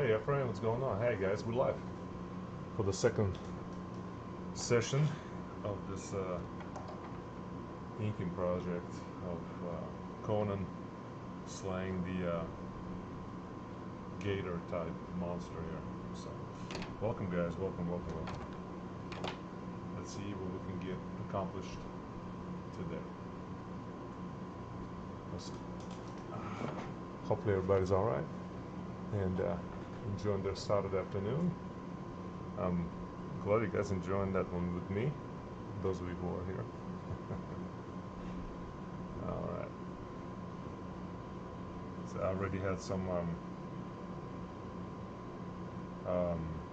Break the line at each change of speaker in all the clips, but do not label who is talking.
Hey Efrain, what's going on? Hey guys, we're live for the second session of this inking project of Conan slaying the gator type monster here. So, welcome guys, welcome. Let's see what we can get accomplished today. Hopefully everybody's alright and enjoying their Saturday afternoon. I'm glad you guys enjoying that one with me, those of you who are here. Alright. So I already had some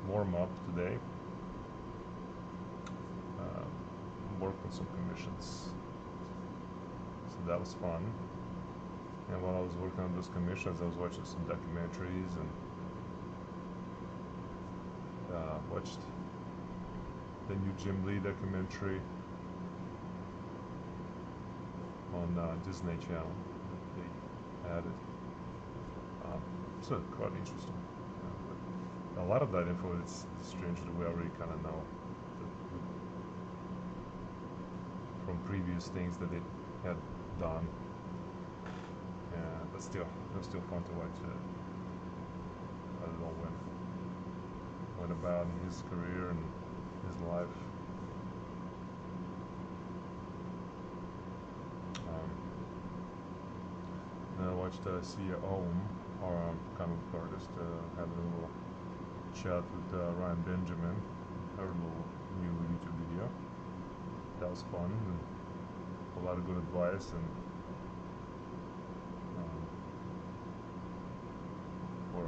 warm-up today. Worked on some commissions. So that was fun. And while I was working on those commissions, I was watching some documentaries and watched the new Jim Lee documentary on Disney Channel. They had it. So quite interesting. But a lot of that info is strange that we already kind of know from previous things that they had done. But still, it was still fun to watch it. I don't know when went about in his career and his life. Then I watched Sia Ohm, our comic book artist, had a little chat with Ryan Benjamin, her little new YouTube video. That was fun and a lot of good advice and for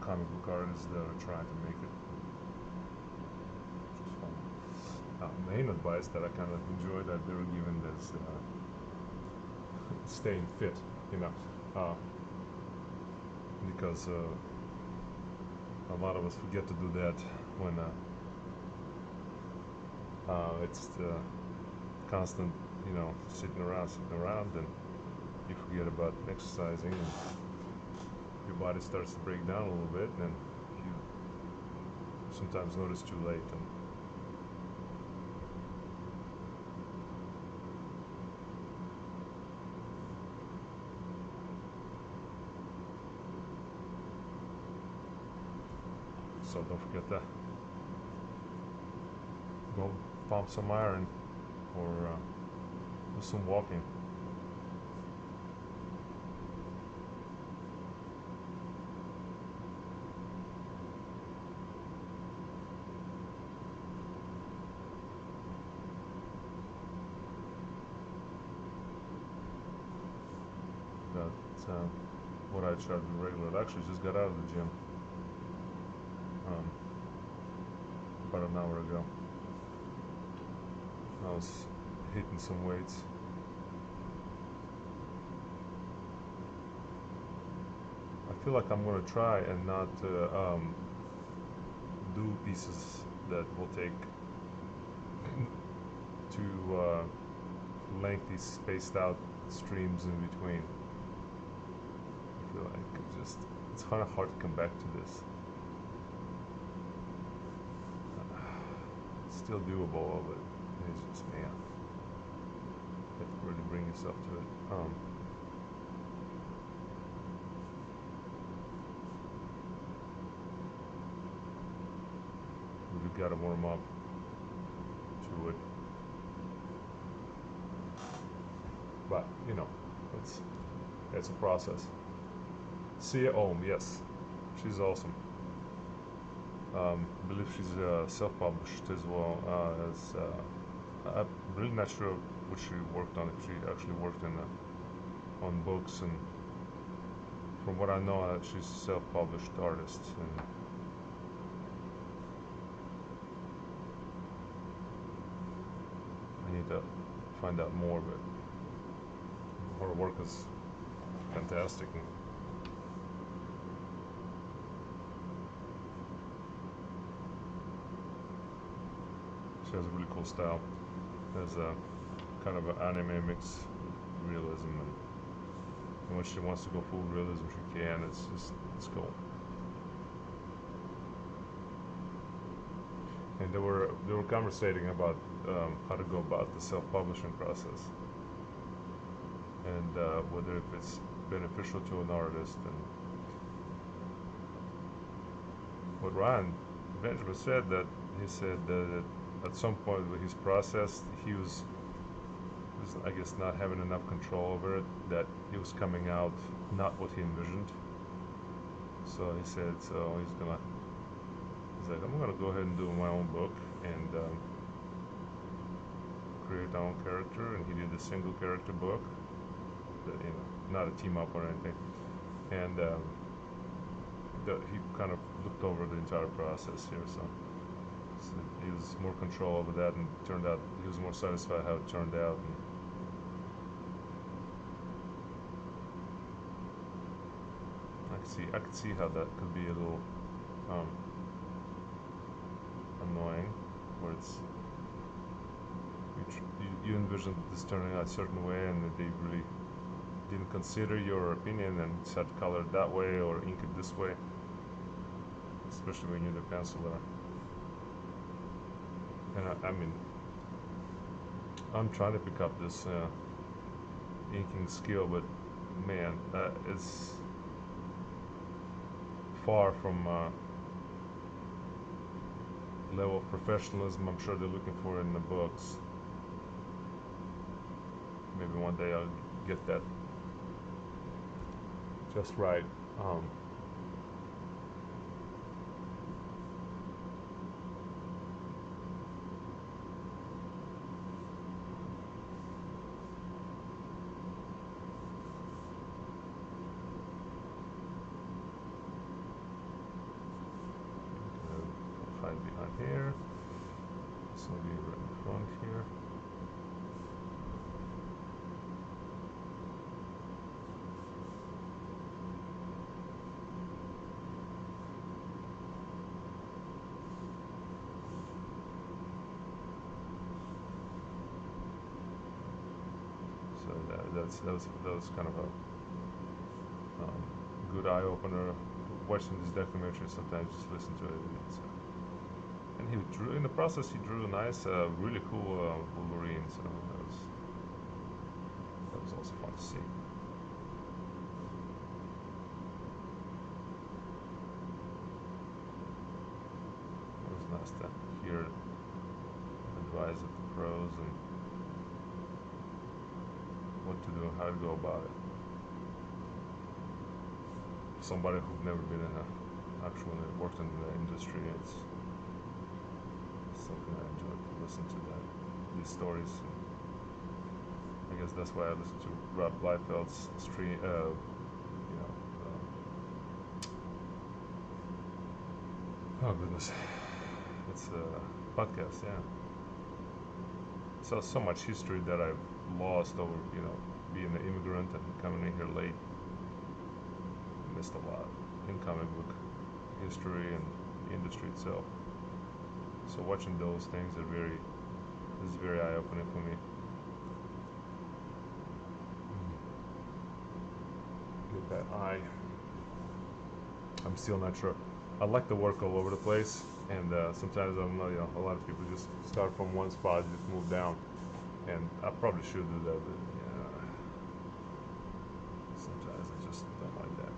comic book artists that are trying to make it, which is fun. Main advice that I kind of enjoyed that they were given is staying fit, you know, because a lot of us forget to do that when it's the constant, you know, sitting around, and you forget about exercising, and your body starts to break down a little bit, and you sometimes notice too late. And so don't forget that. Go pump some iron or do some walking. That's what I try to do regularly. I actually just got out of the gym about an hour ago. I was hitting some weights. I feel like I'm going to try and not do pieces that will take too lengthy, spaced out streams in between. I feel like it's kind of hard to come back to this. It's still doable, but it's just, man, you have to really bring yourself to it. We've got to warm up to it, but you know, it's a process. Sia Ohm, yes, she's awesome. I believe she's self-published as well as I'm really not sure what she worked on, if she actually worked on books, and from what I know, she's a self-published artist. And I need to find out more, but her work is fantastic. And she has a really cool style. There's a kind of an anime mix with realism, and And when she wants to go full realism, she can. It's cool. And they were conversating about how to go about the self-publishing process, and whether if it's beneficial to an artist. And what Ryan Benjamin said, that he said that at some point with his process, he was I guess not having enough control over it, that it was coming out not what he envisioned. So he said, so he's like, I'm gonna go ahead and do my own book and create our own character. And he did a single character book, that, you know, not a team up or anything. And he kind of looked over the entire process here, so he was more control over that, and it turned out he was more satisfied how it turned out. And I could see how that could be a little annoying, where it's you envisioned this turning out a certain way, and that they really didn't consider your opinion and decided to color it that way or ink it this way, especially when you do pencil there. And I mean, I'm trying to pick up this inking skill, but man, it's far from level of professionalism I'm sure they're looking for in the books. Maybe one day I'll get that just right. Hide behind here. So be right in front here. So that was kind of a good eye opener. Watching this documentary, sometimes just listen to it. And he drew, in the process, he drew a nice, really cool Wolverine. So that was also fun to see. It was nice to hear advice of the pros and what to do, how to go about it. Somebody who's never been in actually worked in the industry, it's something I enjoy to listen to these stories. And I guess that's why I listen to Rob Liefeld's stream. Oh goodness, it's a podcast, yeah. So much history that I've lost over, being an immigrant and coming in here late. Missed a lot in comic book history and the industry itself. So watching those things is very eye-opening for me. Get that eye. I'm still not sure. I like to work all over the place, and sometimes I'm not. A lot of people just start from one spot, and just move down, and I probably should do that, but sometimes I just don't like that.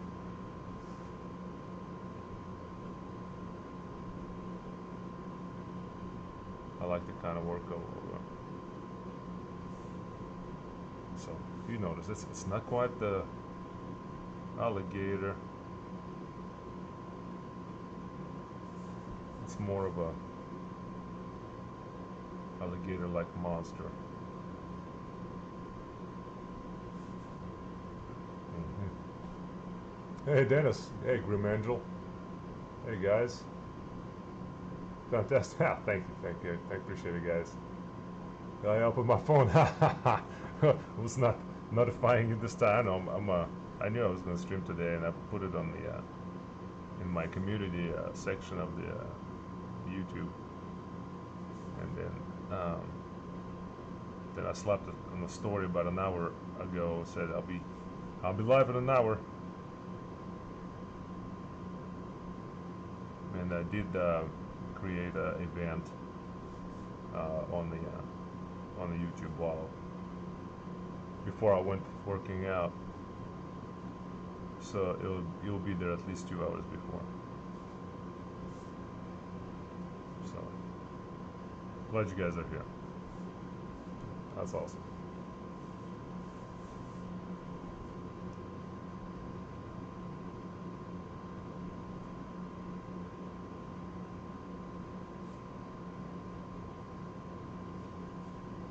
I like to kind of work all over. So you notice it's not quite the alligator. It's more of a alligator-like monster. Hey Dennis. Hey Grim Angel. Hey guys. Fantastic. Thank you. I appreciate it, guys. I opened my phone. It was not notifying you this time. I knew I was going to stream today, and I put it on the in my community section of the YouTube, and then I slapped it on the story about an hour ago. Said I'll be I'll be live in an hour. And I did create an event on the YouTube while before I went working out. So you'll be there at least 2 hours before. So glad you guys are here. That's awesome.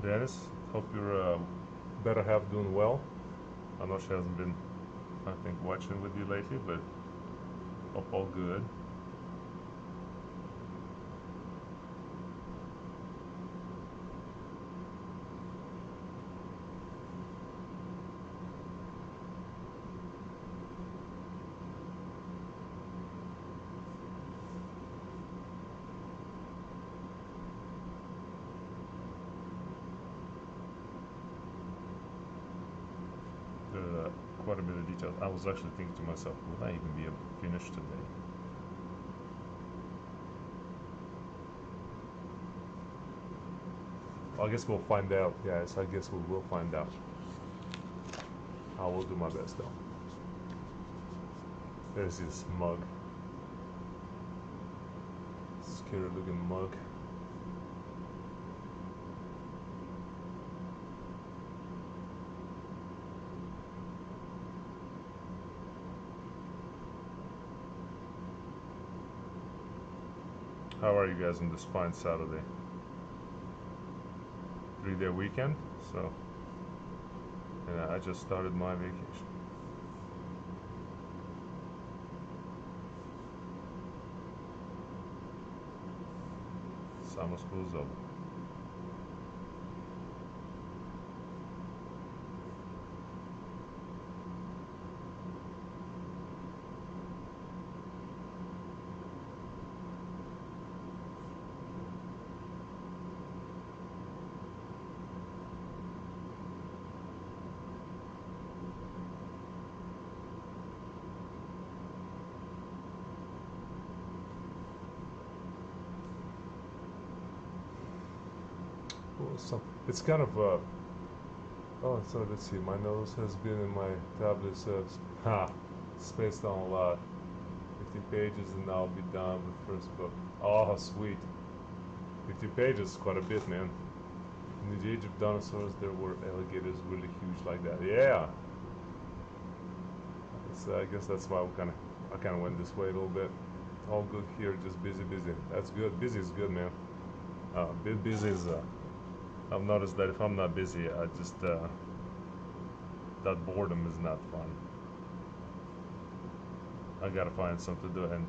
Dennis, hope your better half doing well. I know she hasn't been, I think, watching with you lately, but hope all good. Quite a bit of detail. I was actually thinking to myself, will I even be able to finish today? Well, I guess we'll find out, guys. I guess we will find out. I will do my best, though. There's this mug. Scary looking mug. How are you guys on this fine Saturday? 3-day weekend, so yeah, I just started my vacation. Summer school's over. So it's kind of oh, so let's see, my nose has been in my tablet, so spaced on a lot. 50 pages and I'll be done with first book. Oh, sweet. 50 pages, quite a bit, man. In the age of dinosaurs, there were alligators really huge like that. Yeah. So I guess that's why I kind of went this way a little bit. All good here, just busy. That's good. Busy is good, man. Busy is. I've noticed that if I'm not busy, I just that boredom is not fun. I gotta find something to do, and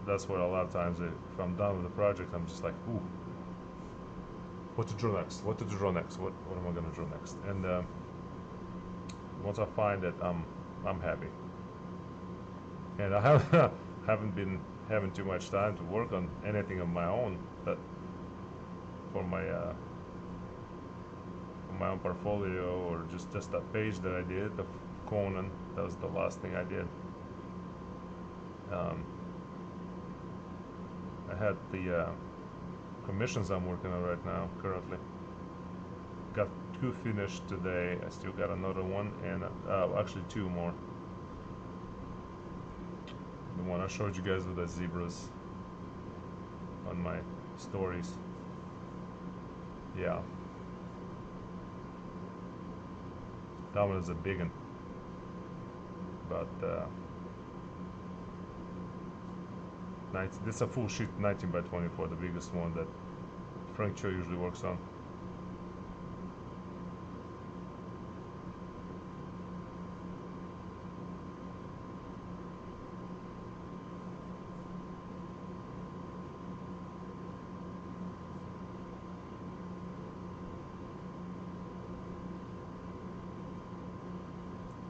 that's where a lot of times, if I'm done with the project, I'm just like, ooh, what to draw next? What to draw next? What am I gonna draw next? And once I find it, I'm happy. And I haven't been having too much time to work on anything of my own, but for my own portfolio, or just that page that I did, the CONAN. That was the last thing I did. I had the commissions I'm working on right now currently. Got 2 finished today. I still got another one, and actually 2 more. The one I showed you guys with the zebras on my stories. Yeah. That one is a big one, but this is a full sheet 19 by 24, the biggest one that Frank Cho usually works on.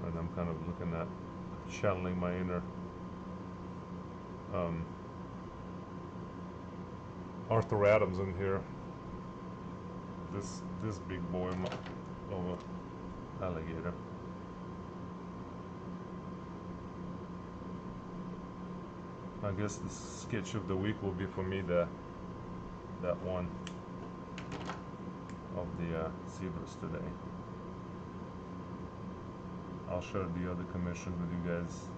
And I'm kind of looking at channeling my inner Arthur Adams in here. This big boy of an alligator. I guess the sketch of the week will be for me that one of the zebras today. I'll share the other commission with you guys.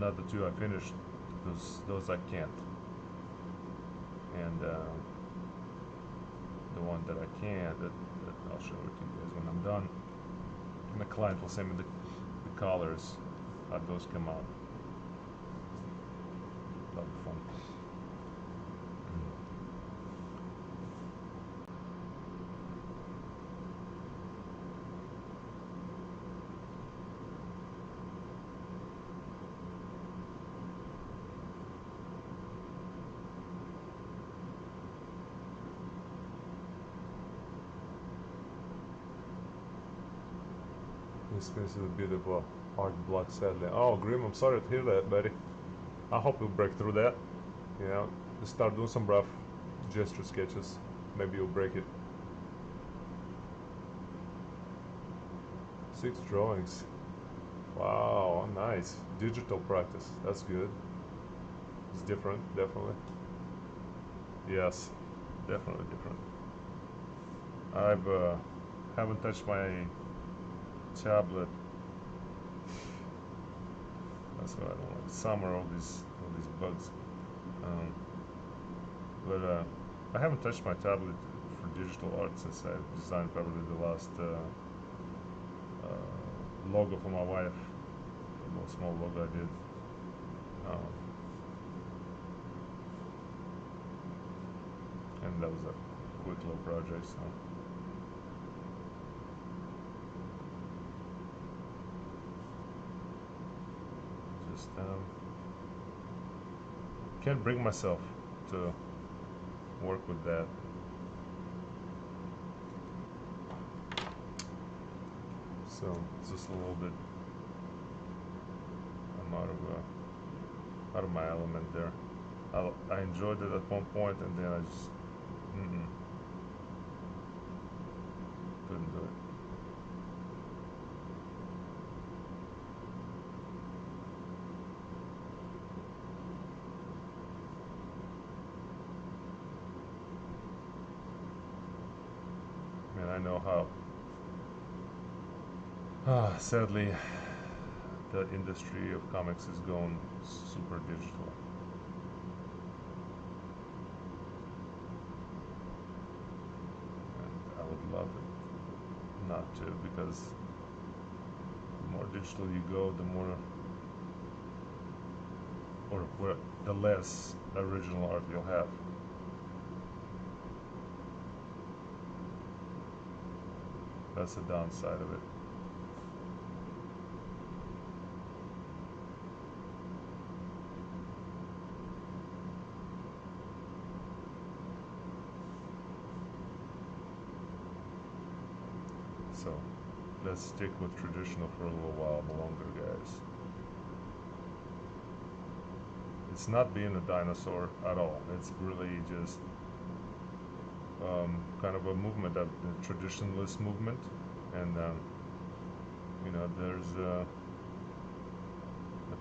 Not the two I finished, those I can't. And the one that I can, that I'll show it to you guys when I'm done. And the client will send me the colors, how those come out. That'll be fun. This is a bit of a hard block, sadly. Oh, Grim, I'm sorry to hear that, buddy. I hope you'll break through that. You know, just start doing some rough gesture sketches. Maybe you'll break it. 6 drawings. Wow, nice. Digital practice. That's good. It's different, definitely. Yes, definitely different. I've haven't touched my tablet. That's what I don't like. Summer, all these bugs. But I haven't touched my tablet for digital art since I designed probably the last logo for my wife. A little small logo I did. And that was a quick little project, so. Just can't bring myself to work with that. So it's just a little bit. I'm out of my element there. I enjoyed it at one point, and then I just couldn't do it. I know how sadly the industry of comics is going super digital. And I would love it not to, because the more digital you go, the more, or the less original art you'll have. That's the downside of it. So let's stick with traditional for a little while longer, guys. It's not being a dinosaur at all. It's really just kind of a movement, of the traditionalist movement, and you know, there's the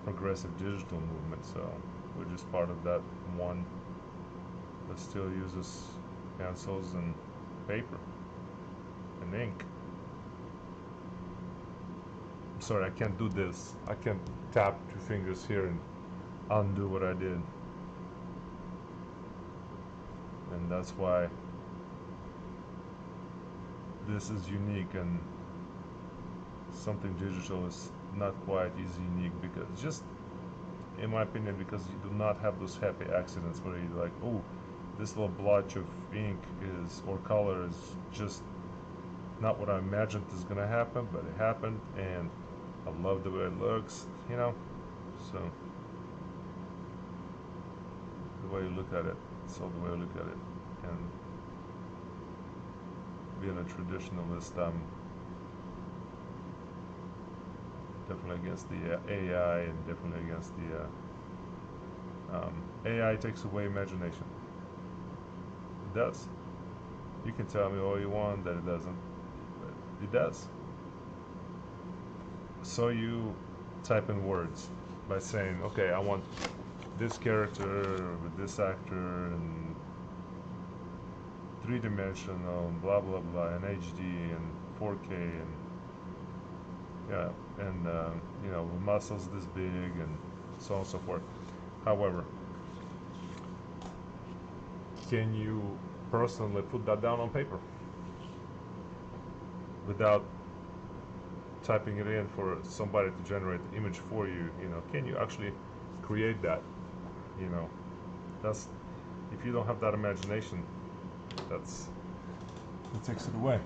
progressive digital movement. So we're just part of that one that still uses pencils and paper and ink. I'm sorry, I can't do this. I can't tap 2 fingers here and undo what I did, and that's why this is unique, and something digital is not quite as unique, because just in my opinion, because you do not have those happy accidents where you're like, oh, this little blotch of ink is, or color is just not what I imagined is gonna happen, but it happened, and I love the way it looks, you know. So the way you look at it, so the way you look at it. And being a traditionalist, I'm definitely against the AI, and definitely against the AI takes away imagination. It does. You can tell me all you want that it doesn't, but it does. So you type in words, by saying, okay, I want this character with this actor and three-dimensional, blah blah blah, and HD and 4K and yeah, and you know, with muscles this big and so on and so forth. However, can you personally put that down on paper without typing it in for somebody to generate the image for you? You know, can you actually create that? You know, that's, if you don't have that imagination, that takes it away.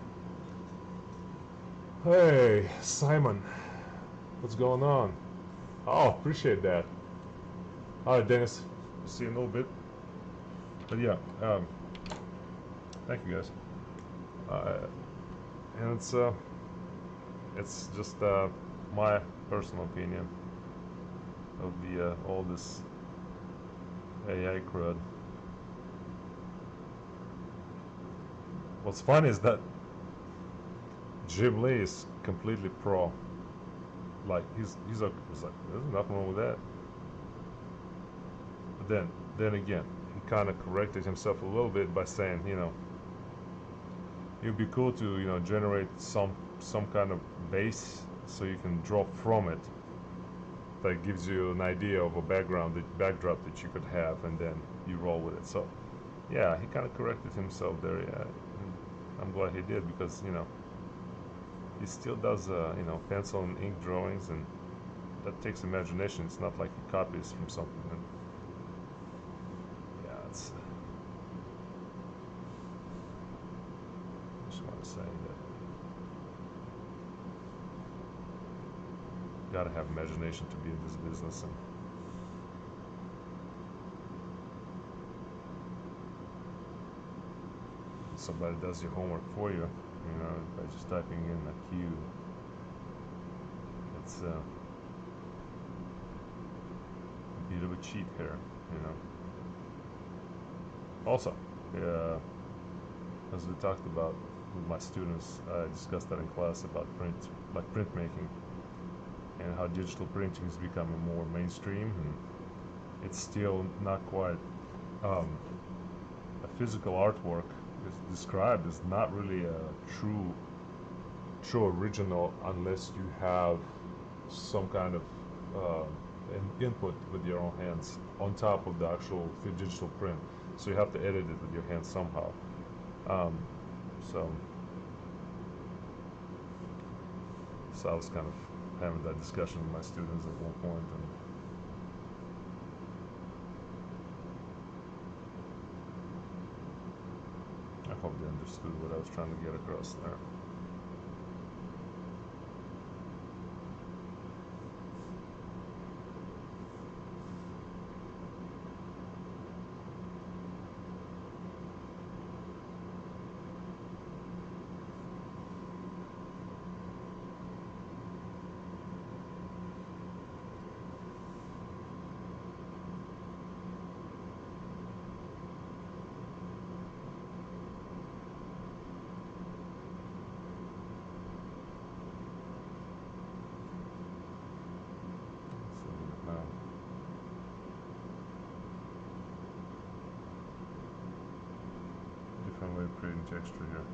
Hey, Simon, what's going on? Oh, appreciate that. All right, Dennis, see you in a little bit. But yeah, thank you guys. And it's just my personal opinion of the all this AI crud. What's funny is that Jim Lee is completely pro. Like he's like, there's nothing wrong with that. But then again, he kind of corrected himself a little bit by saying, you know, it'd be cool to, you know, generate some kind of base so you can draw from it. That gives you an idea of a backdrop that you could have, and then you roll with it. So, yeah, he kind of corrected himself there. Yeah, and I'm glad he did, because, you know, he still does, you know, pencil and ink drawings, and that takes imagination. It's not like he copies from something. And yeah, it's. I just want to say that you gotta have imagination to be in this business. And somebody does your homework for you, you know, by just typing in a Q. It's a bit of a cheat here, you know. Also, as we talked about with my students, I discussed that in class about printmaking, and how digital printing is becoming more mainstream, and it's still not quite a physical artwork. Is described as not really a true original unless you have some kind of an input with your own hands on top of the actual digital print. So you have to edit it with your hands somehow. So I was kind of having that discussion with my students at one point, and I hope they understood what I was trying to get across there. Different way of creating texture here.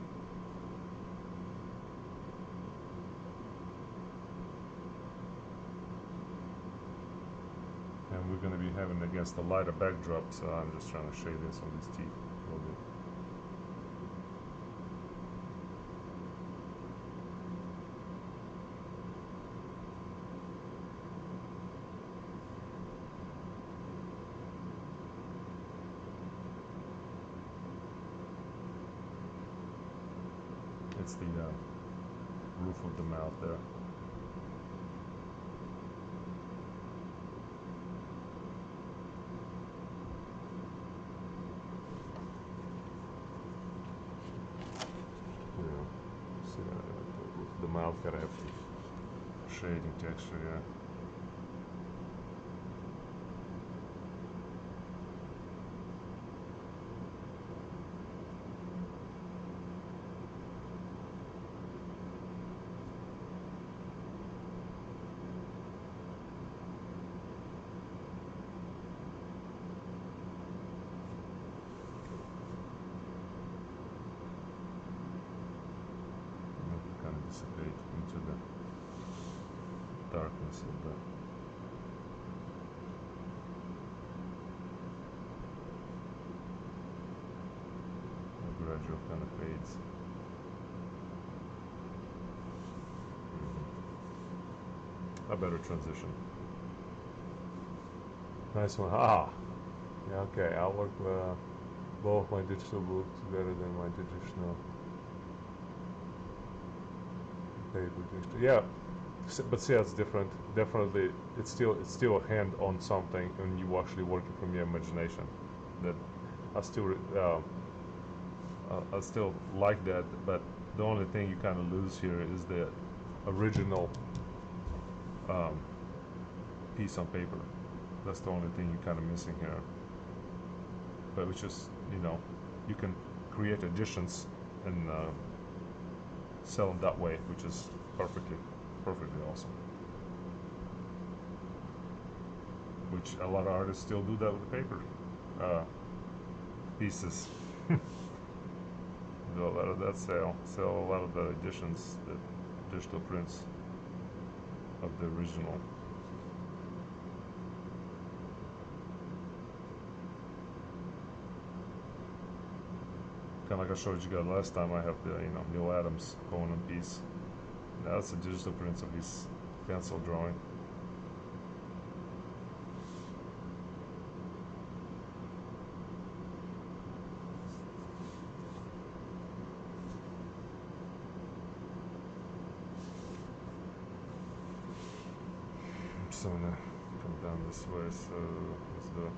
And we're going to be having against the lighter backdrop, so I'm just trying to shade in some of these teeth a little bit. It's the roof of the mouth there. You know, see the roof of the mouth gotta have some shading texture, yeah. So the gradual kind of fades. A better transition. Nice one. Ah, yeah, okay. I'll work both my digital book together than my digital paper digital. Yeah, but see, it's different. Definitely, it's still a hand on something, and you actually working from your imagination. That I still like that, but the only thing you kind of lose here is the original piece on paper. That's the only thing you're kind of missing here. But which is, you know, you can create editions and sell them that way, which is perfectly awesome. Which a lot of artists still do that with the paper pieces. Do a lot of that sell a lot of the editions, the digital prints of the original. Kind of like I showed you guys last time, I have the Neil Adams Conan piece. That's a digital print of his pencil drawing. So I'm gonna come down this way. So let's do.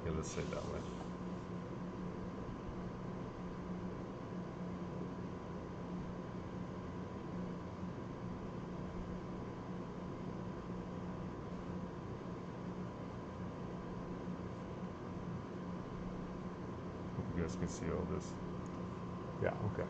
Yeah, let's say it that way. Hope you guys can see all this. Yeah, okay.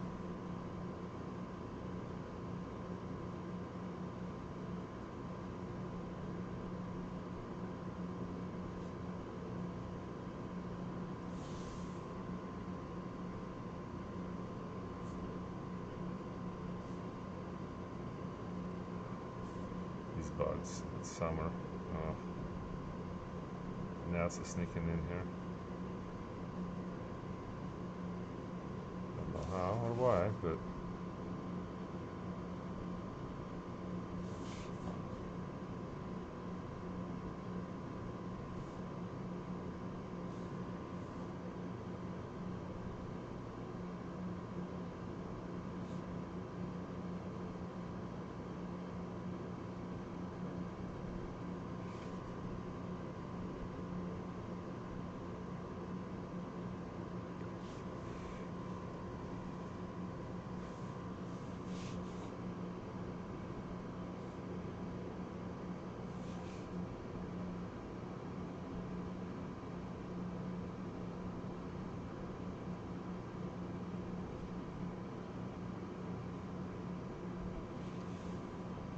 These bugs, it's summer. Gnats are sneaking in here. Don't know how or why, but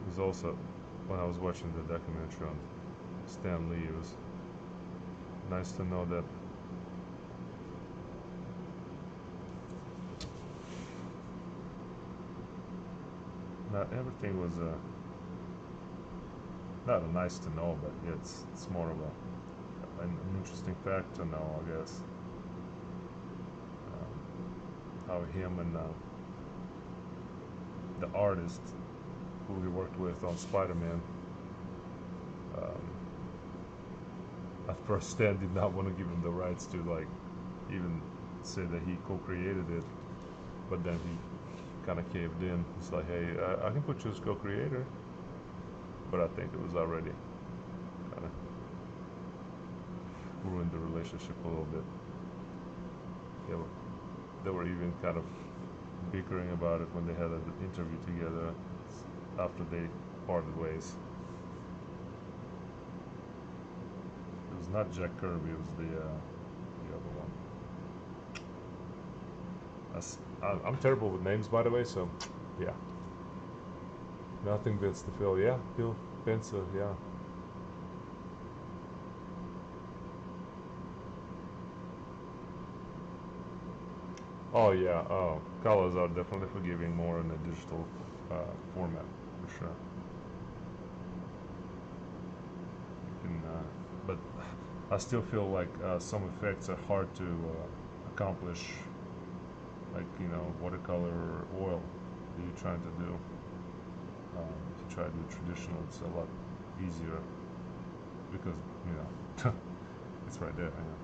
it was also, when I was watching the documentary on Stan Lee, it was nice to know that not everything was not a nice to know, but yeah, it's more of an interesting fact to know, I guess. How him and the artist who he worked with on Spider-Man, at first Stan did not want to give him the rights to like even say that he co-created it, but then he kind of caved in. It's like, hey, I can put you as co-creator, but I think it was already kind of ruined the relationship a little bit. They were even kind of bickering about it when they had an interview together after they parted ways. It was not Jack Kirby, it was the other one. I'm terrible with names, by the way, so yeah. Nothing beats the Phil. Yeah, Phil Spencer, yeah. Oh yeah, oh, colors are definitely forgiving more in a digital format, for sure. You can, but I still feel like some effects are hard to accomplish, like, you know, watercolor or oil that you're trying to do. If you try to do traditional, it's a lot easier because, you know, it's right there. You know.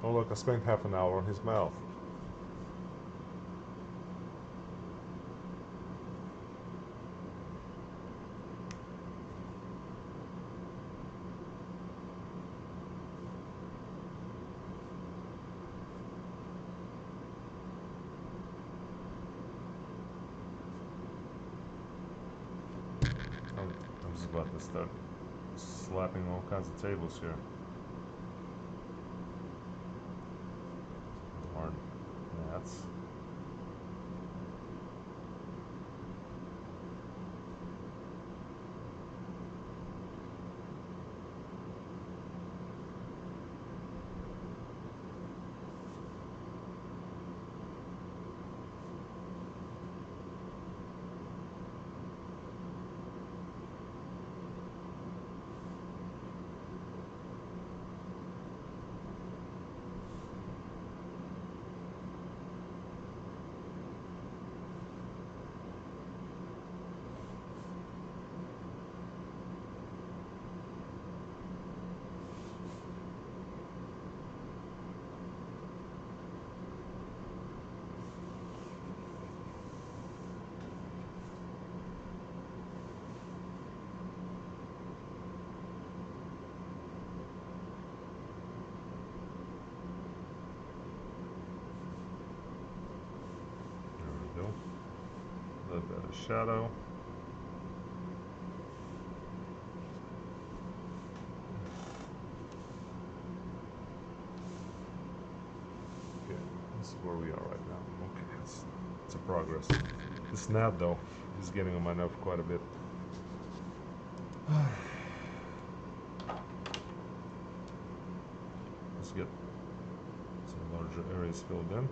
Oh look, I spent half an hour on his mouth. I'm just about to start slapping all kinds of tables here. Darn gnats. A little bit of shadow. Okay, this is where we are right now. Okay, it's a progress. This gnat though is getting on my nerve quite a bit. Let's get some larger areas filled in.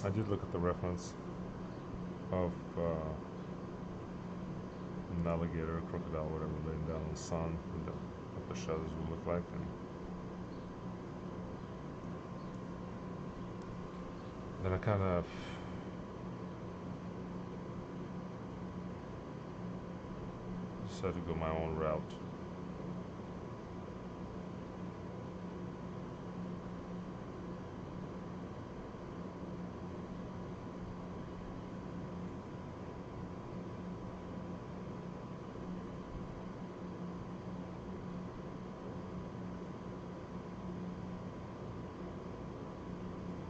I did look at the reference of an alligator, crocodile, whatever, laying down in the sun, and what the shadows would look like. And then I kind of decided to go my own route.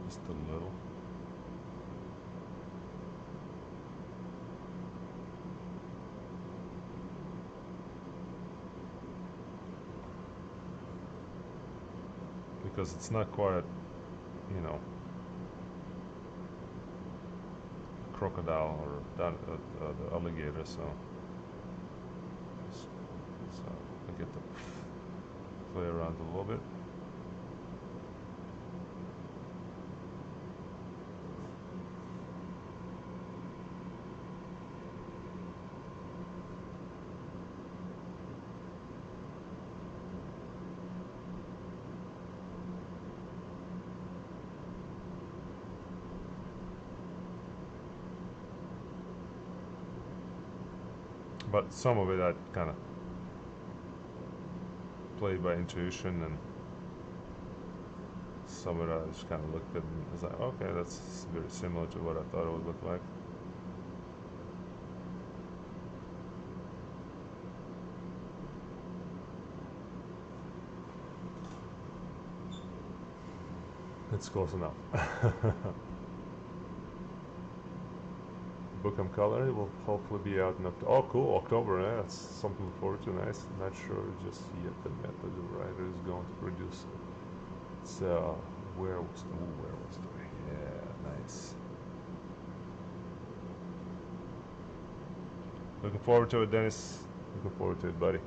Just a little. Because it's not quite, you know, crocodile or the alligator, so I get to play around a little bit. But some of it I kind of played by intuition, and some of it I just kind of looked at and was like, okay, that's very similar to what I thought it would look like. It's close enough. Book I'm Color will hopefully be out in October. Oh, cool, October, eh? That's something to look forward to. Nice. Not sure just yet the method the writer is going to produce. It's where was the yeah, nice. Looking forward to it, Dennis. Looking forward to it, buddy.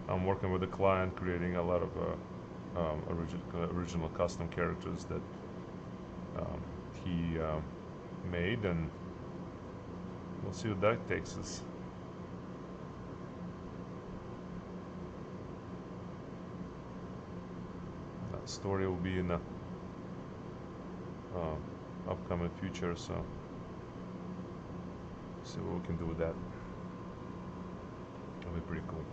I'm working with a client creating a lot of original custom characters that he made, and we'll see what that takes us. That story will be in the upcoming future, so see what we can do with that. It'll be pretty cool.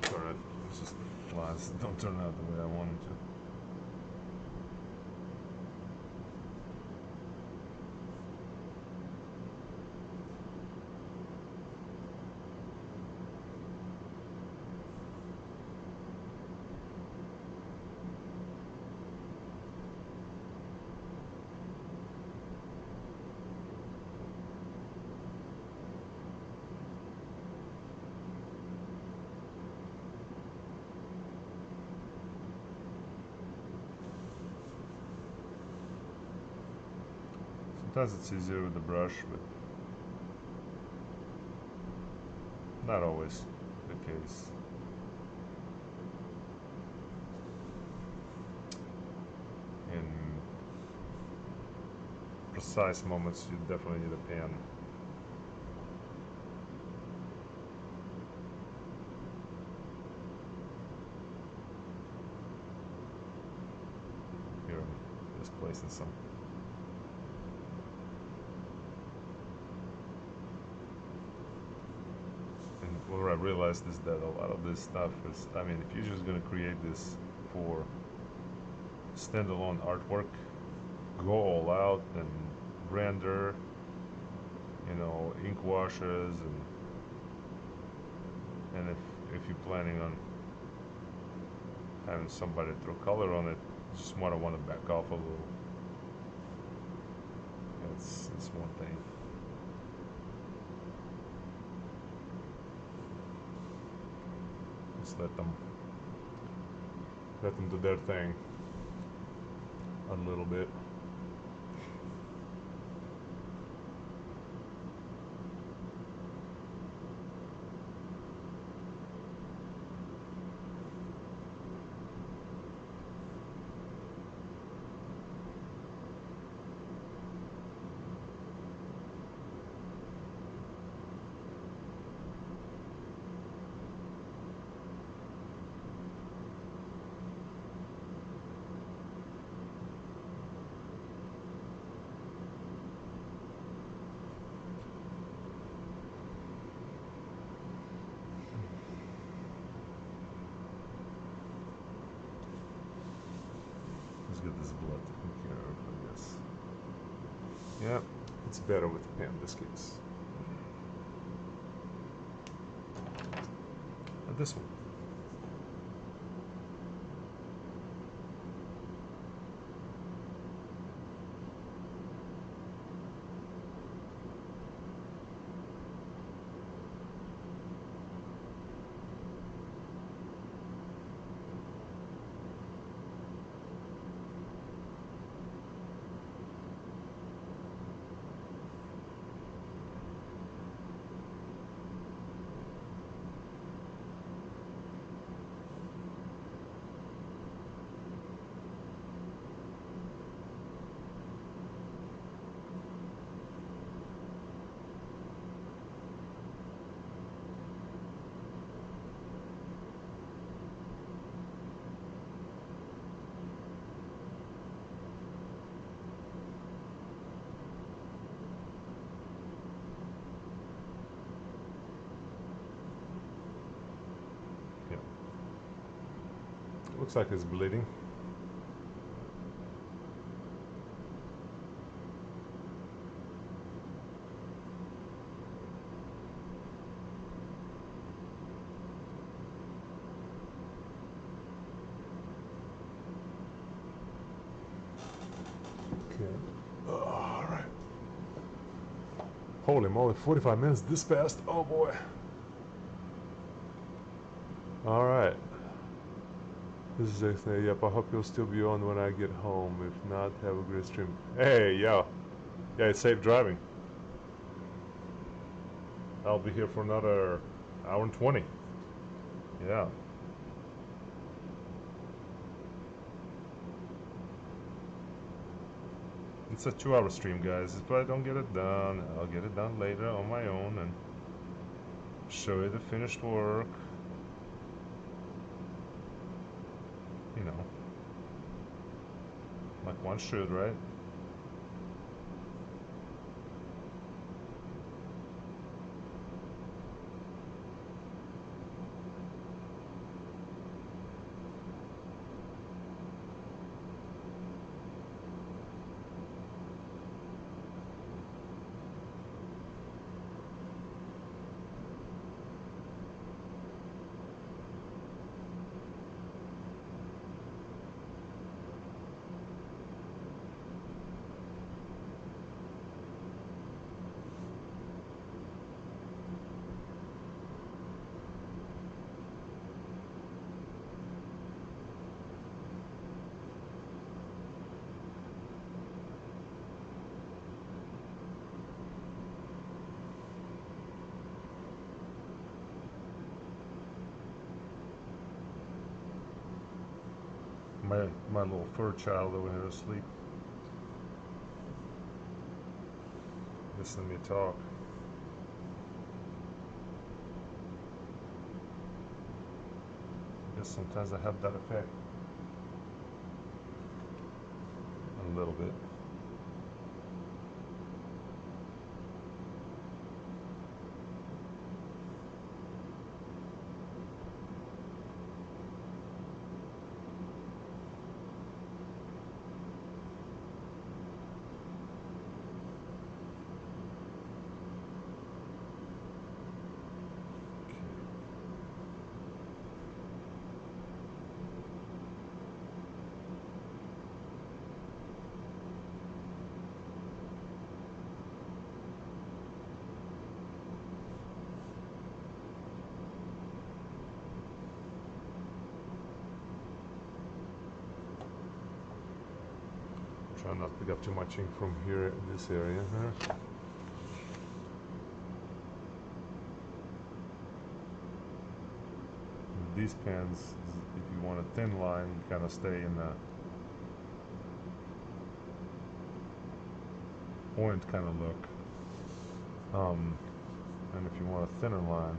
Turn it. It's just lines don't turn out the way I want them to. Sometimes it's easier with the brush, but not always the case. In precise moments, you definitely need a pen. Here I'm just placing some. What I realized is that a lot of this stuff is, I mean, if you're just going to create this for standalone artwork, go all out and render, you know, ink washes, and if you're planning on having somebody throw color on it, you just want to back off a little. It's one thing. Just let them do their thing a little bit. get this blood taken care of, I guess. Yeah, it's better with a pen in this case. And this one. Looks like it's bleeding. Okay. All right. Holy moly, 45 minutes this fast. Oh boy. All right. This is excellent. Yep, I hope you'll still be on when I get home. If not, have a great stream. Hey, yo. Yeah, it's safe driving. I'll be here for another hour and 20. Yeah. It's a 2-hour stream, guys. If I don't get it done, I'll get it done later on my own and show you the finished work. You know, like one should, right? My little fur child over here asleep. Listening to me talk. I guess sometimes I have that effect. A little bit. Try not to pick up too much ink from here in this area here. These pens, if you want a thin line, kind of stay in the point kind of look. And if you want a thinner line,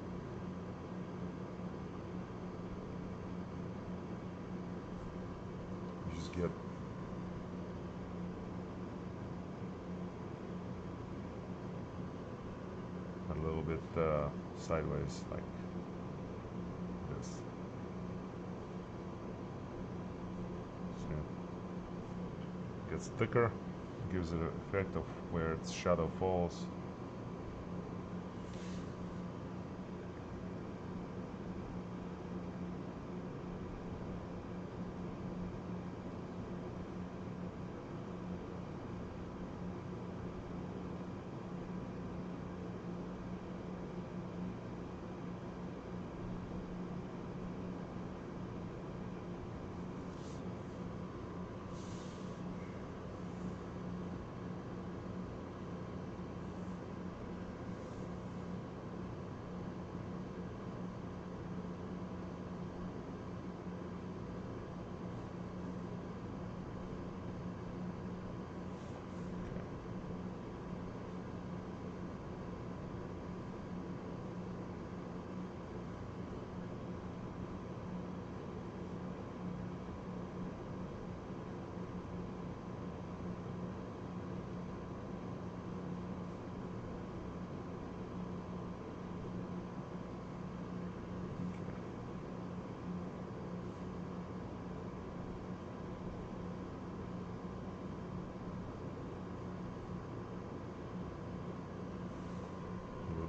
you just get a little bit sideways, like this. So, it's thicker, it gives it an effect of where its shadow falls.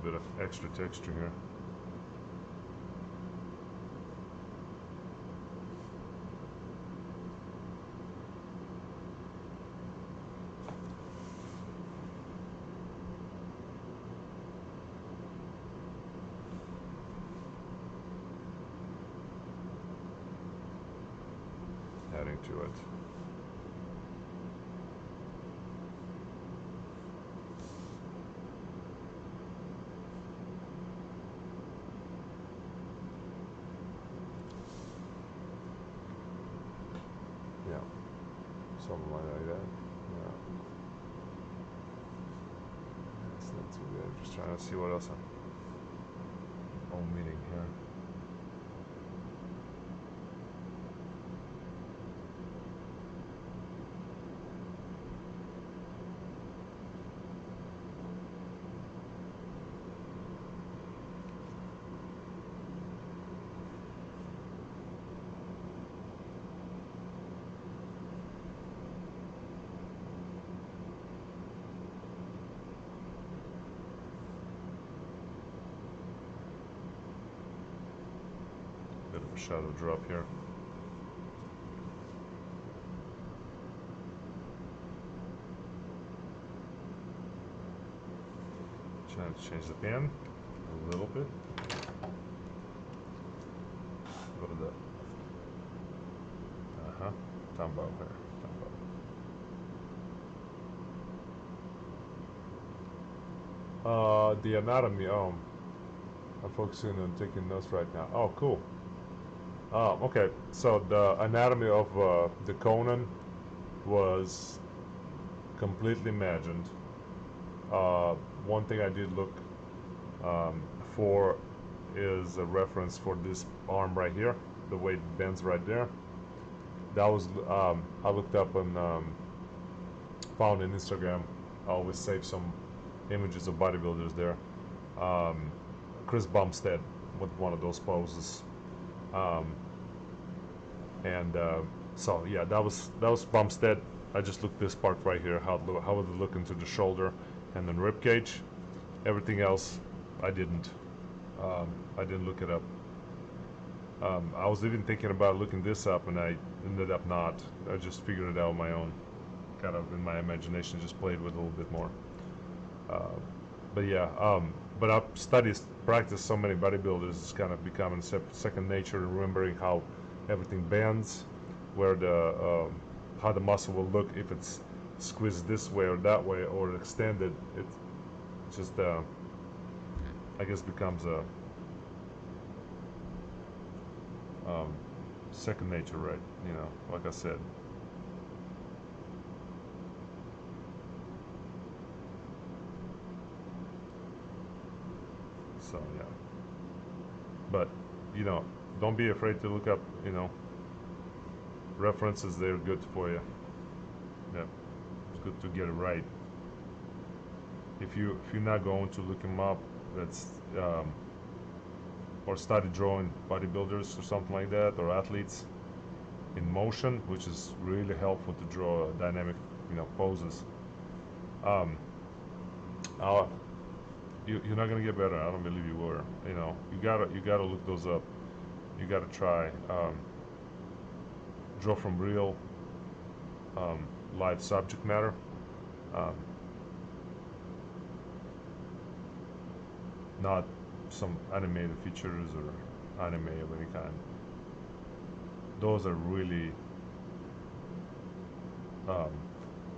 Bit of extra texture here. Adding to it. Yeah, something like that. Yeah, that's not too bad. Just trying to see what else I'm omitting here. Bit of a shadow drop here. Trying to change the pen a little bit. Go to the Tombow here. Tombow. The anatomy. I'm focusing on taking notes right now. Oh, cool. Okay, so the anatomy of the CONAN was completely imagined. One thing I did look for is a reference for this arm right here, the way it bends right there. That was I looked up and found on Instagram. I always save some images of bodybuilders there. Chris Bumstead with one of those poses. So yeah, that was Bumstead. I just looked this part right here, how would it look into the shoulder and then rib cage. Everything else, I didn't look it up. I was even thinking about looking this up, and I ended up not. I just figured it out on my own, kind of in my imagination, just played with it a little bit more. But yeah, but I've practiced so many bodybuilders, it's kind of becoming second nature, remembering how everything bends, where the how the muscle will look if it's squeezed this way or that way or extended. It just I guess becomes a second nature, right? You know, like I said. So yeah, but you know, don't be afraid to look up, you know, references. They're good for you. Yeah, it's good to get it right. If you're not going to look them up, that's or study drawing bodybuilders or something like that, or athletes in motion, which is really helpful to draw a dynamic, poses. Um, uh, you're not gonna get better. I don't believe you were. You gotta look those up. You gotta try. Draw from real live subject matter. Um, Not some animated features or anime of any kind. Those are really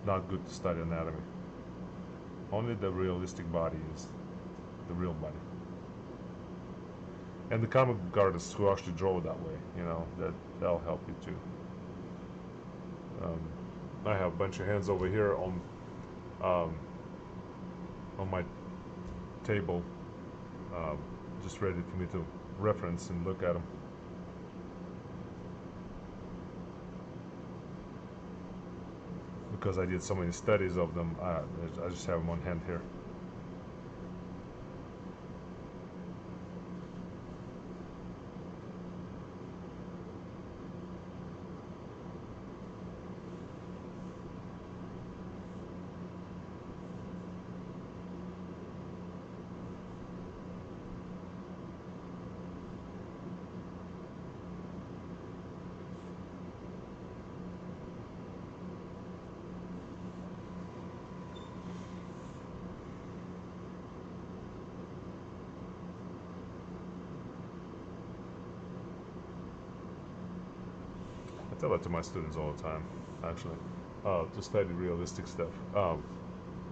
not good to study anatomy. Only the realistic body is the real body. And the comic book artists who actually draw that way, that'll help you too. I have a bunch of hands over here on my table, just ready for me to reference and look at them. Because I did so many studies of them, I just have them on hand here. I tell that to my students all the time, actually, to study realistic stuff,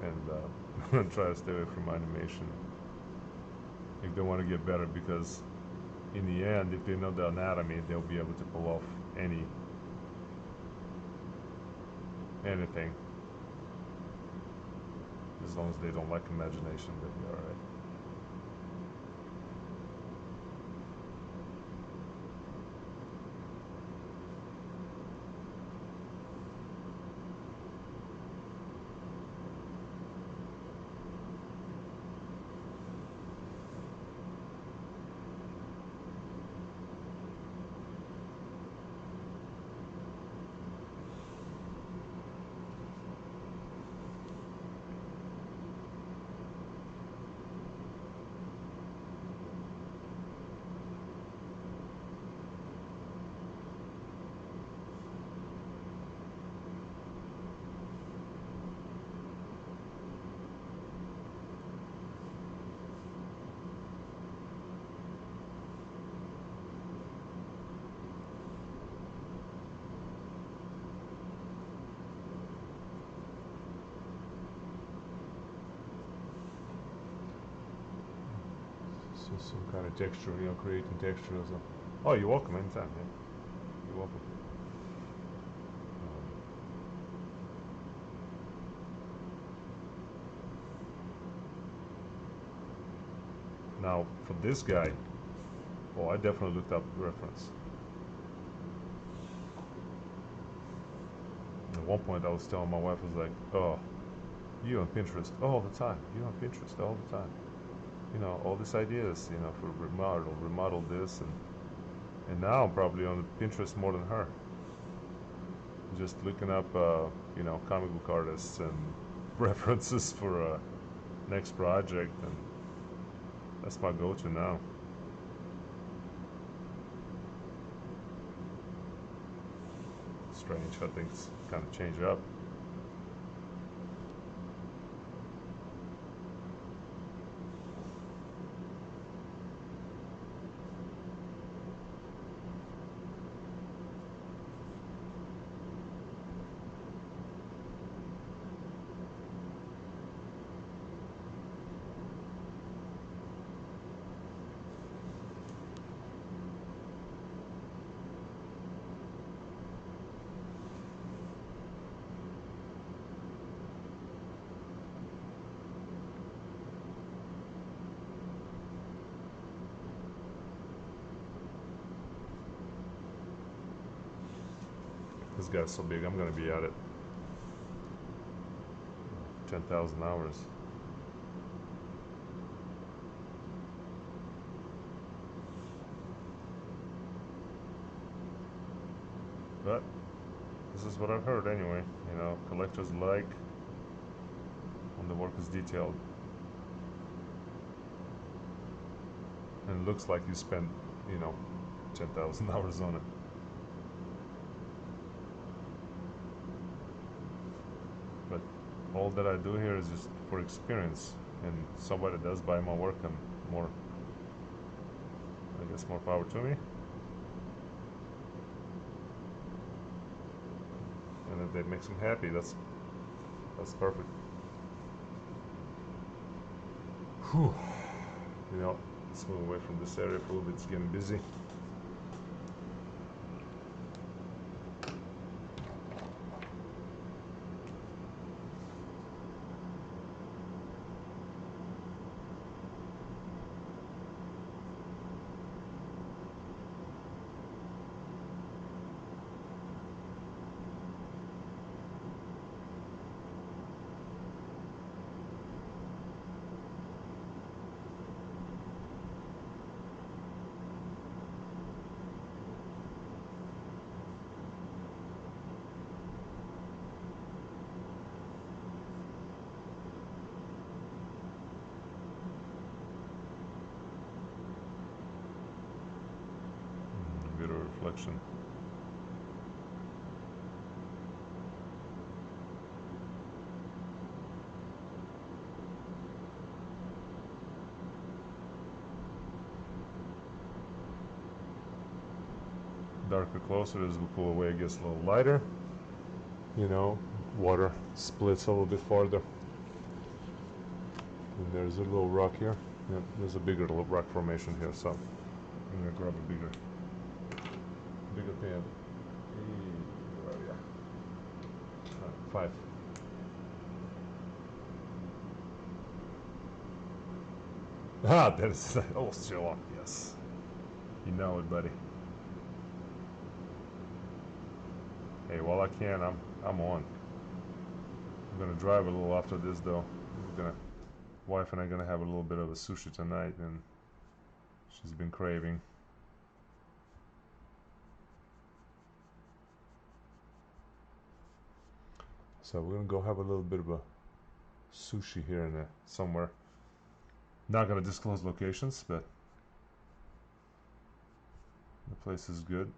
and try to stay away from animation if they want to get better, because in the end, if they know the anatomy, they'll be able to pull off anything. As long as they don't lack imagination, they'll be alright. Some kind of texture, creating texture or something. Oh, you're welcome anytime, man. You're welcome. Now, for this guy, I definitely looked up the reference. At one point, I was telling my wife, I was like, "Oh, you on Pinterest all the time. You on Pinterest all the time. All these ideas, for remodel this, and now I'm probably on Pinterest more than her. Just looking up, comic book artists and references for next project, and that's my go-to now. Strange how things kind of change up. This guy's so big, I'm gonna be at it 10,000 hours. But This is what I've heard anyway. You know, collectors like when the work is detailed. And it looks like you spent, you know, 10,000 hours on it. But all that I do here is just for experience. And somebody does buy my work, and more, I guess, more power to me. And if that makes them happy, that's perfect. Whew. You know, let's move away from this area for a little bit. It's getting busy. Bit of reflection. Darker closer as we pull away, it gets a little lighter. You know, water splits a little bit farther. And there's a little rock here. Yeah, there's a bigger little rock formation here, so I'm gonna grab a bigger pen. Where are you? 5. Ah, that is oh, still on. Yes, you know it, buddy. Hey, while I can, I'm on. I'm gonna drive a little after this, though. Wife and I gonna have a little bit of a sushi tonight, and she's been craving. So we're gonna go have a little bit of a sushi here and somewhere. Not gonna disclose locations, but the place is good.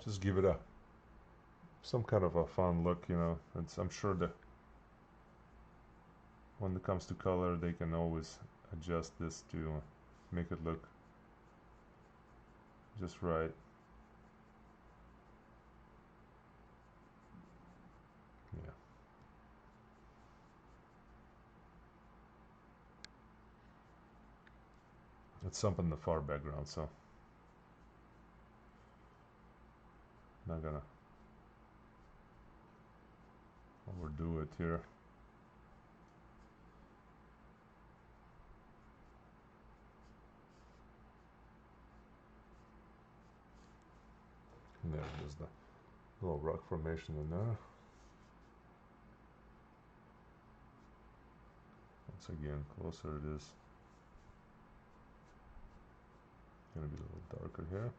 Just give it some kind of a fun look, you know. I'm sure that when it comes to color, they can always adjust this to make it look just right. Yeah. It's something in the far background, so not gonna overdo it here. And there's the little rock formation in there. Once again, closer it is. Gonna be a little darker here.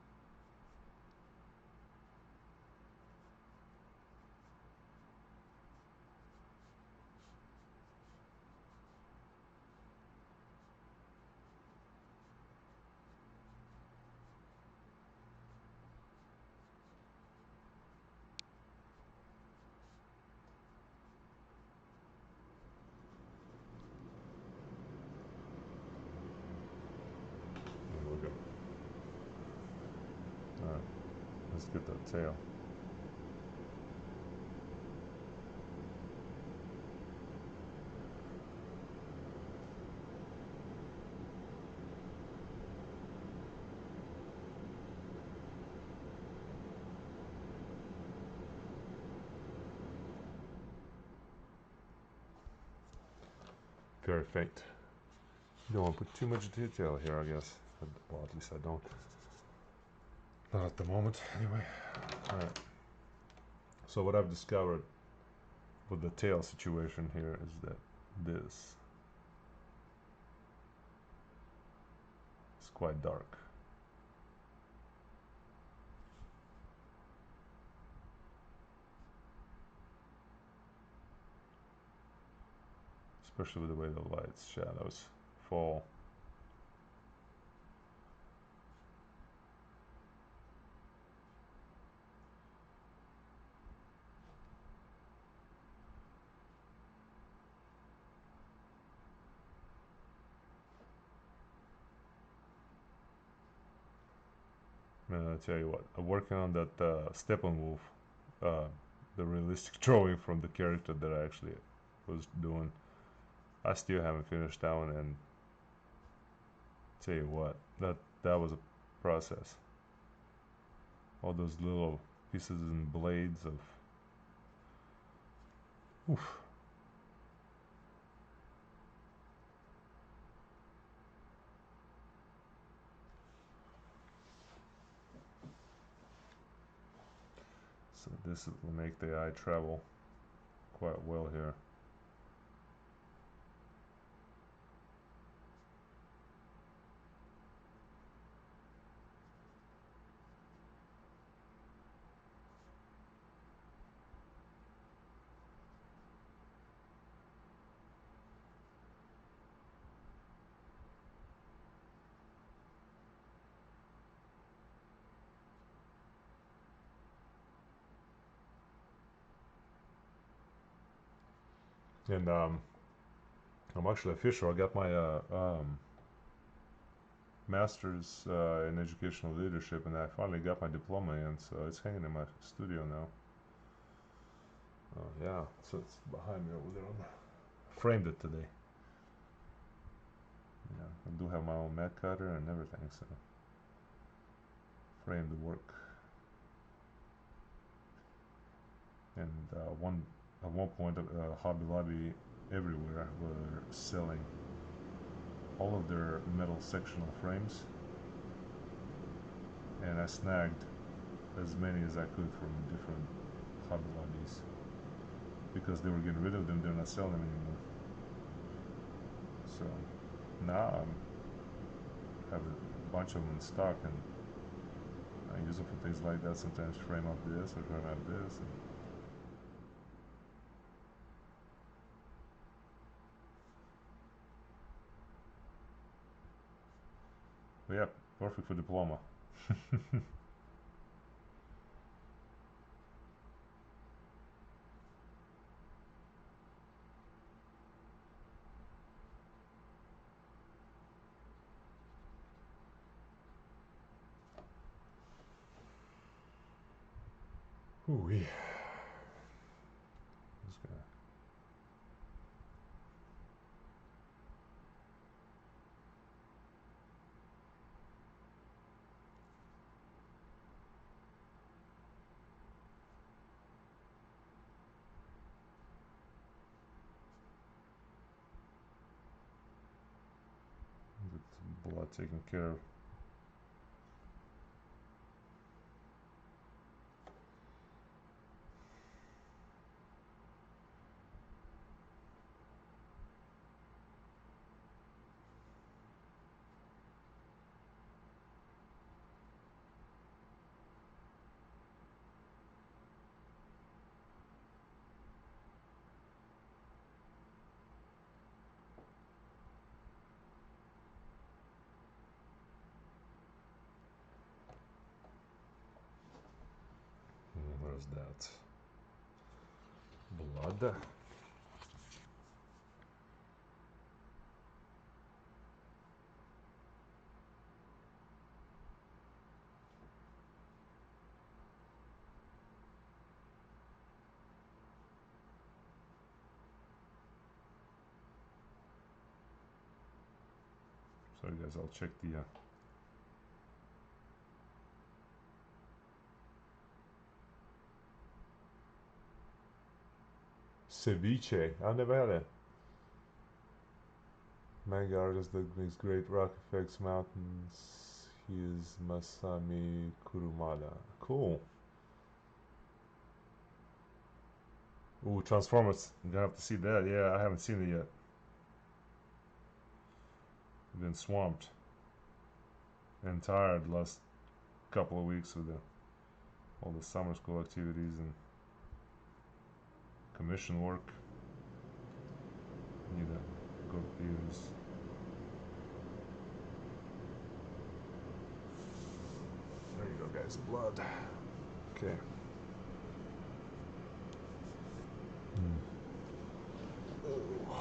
There we go. Alright, let's get that tail. very faint. You don't want to put too much detail here, I guess. Well, at least I don't. Not at the moment, anyway. Alright. So what I've discovered with the tail situation here is that this is quite dark. Especially with the way the lights, shadows fall. Man, I tell you what, I'm working on that Steppenwolf, the realistic drawing from the character that I actually was doing. I still haven't finished that one, and tell you what, that was a process. All those little pieces and blades of, oof. So this will make the eye travel quite well here. And I'm actually official. I got my master's in educational leadership, and I finally got my diploma in, so it's hanging in my studio now. Oh yeah, so it's behind me over there. Framed it today. Yeah, I do have my own mat cutter and everything, so framed the work. And at one point, Hobby Lobby everywhere were selling all of their metal sectional frames, and I snagged as many as I could from different Hobby Lobbies because they were getting rid of them. They're not selling them anymore. So now I have a bunch of them in stock, and I use them for things like that. Sometimes frame up this or frame up this. But yeah, perfect for diploma. Ooh-wee. This guy. Get blood taken care of. Where's that? Blood. Sorry guys, I'll check the ceviche. I've never had it. Manga artist that makes great rock effects, mountains. He is Masami Kurumada. Cool. Ooh, Transformers. I'm gonna have to see that. Yeah, I haven't seen it yet. I've been swamped and tired the last couple of weeks with all the summer school activities and commission work. Need to go to theaters. There you go, guys. Blood. Okay. Oh.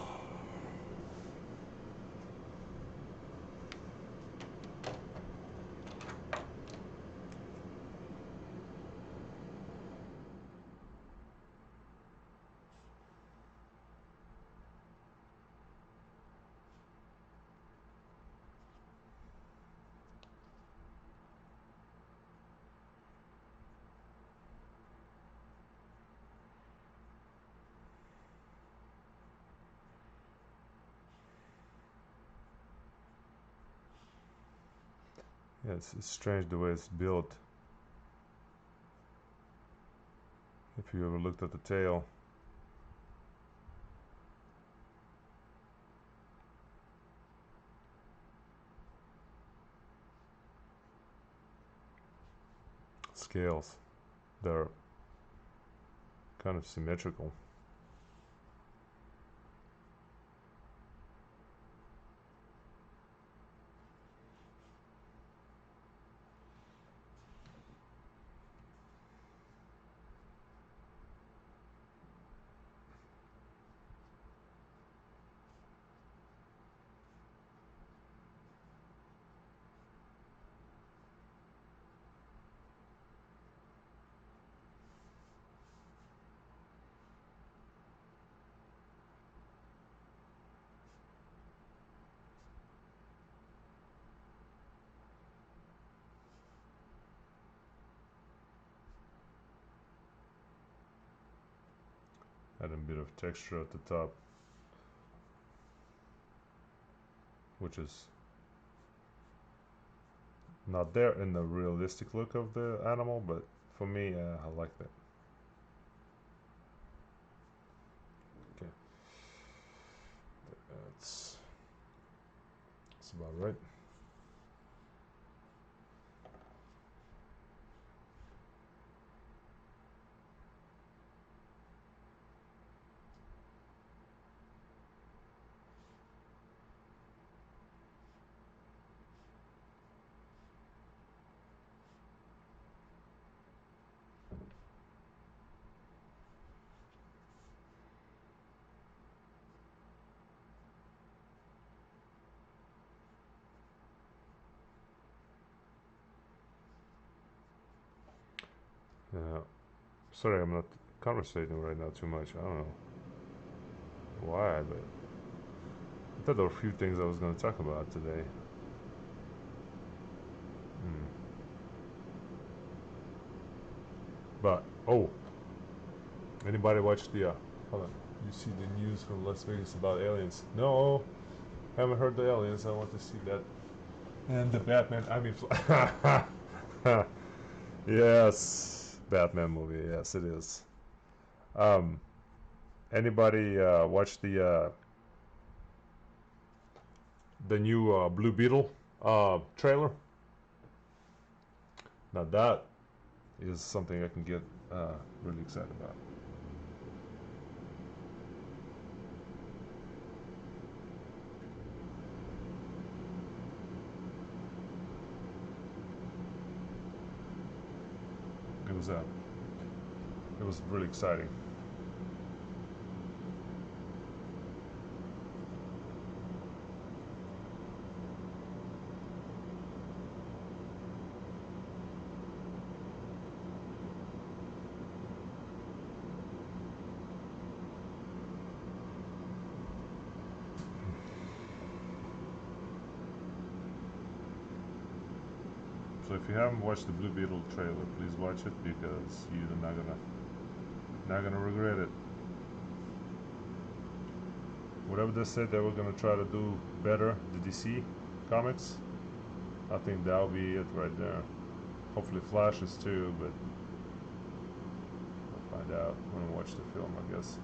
Yeah, it's strange the way it's built. If you ever looked at the tail. Scales. They're kind of symmetrical. Add a bit of texture at the top, which is not there in the realistic look of the animal, but for me, I like that. Okay, that's about right. Sorry, I'm not conversating right now too much. I don't know why, but I thought there were a few things I was going to talk about today. But, oh, anybody watch the, hold on, you see the news from Las Vegas about aliens? No, haven't heard the aliens, I want to see that. And the Batman, I mean, yes, Batman movie, yes it is. Anybody watch the new Blue Beetle trailer? Now that is something I can get really excited about. It was really exciting. So if you haven't watched the Blue Beetle trailer, please watch it because you're not gonna regret it. whatever they said they were gonna try to do better, the DC comics, I think that'll be it right there. Hopefully Flashes too, but we'll find out when we watch the film, I guess.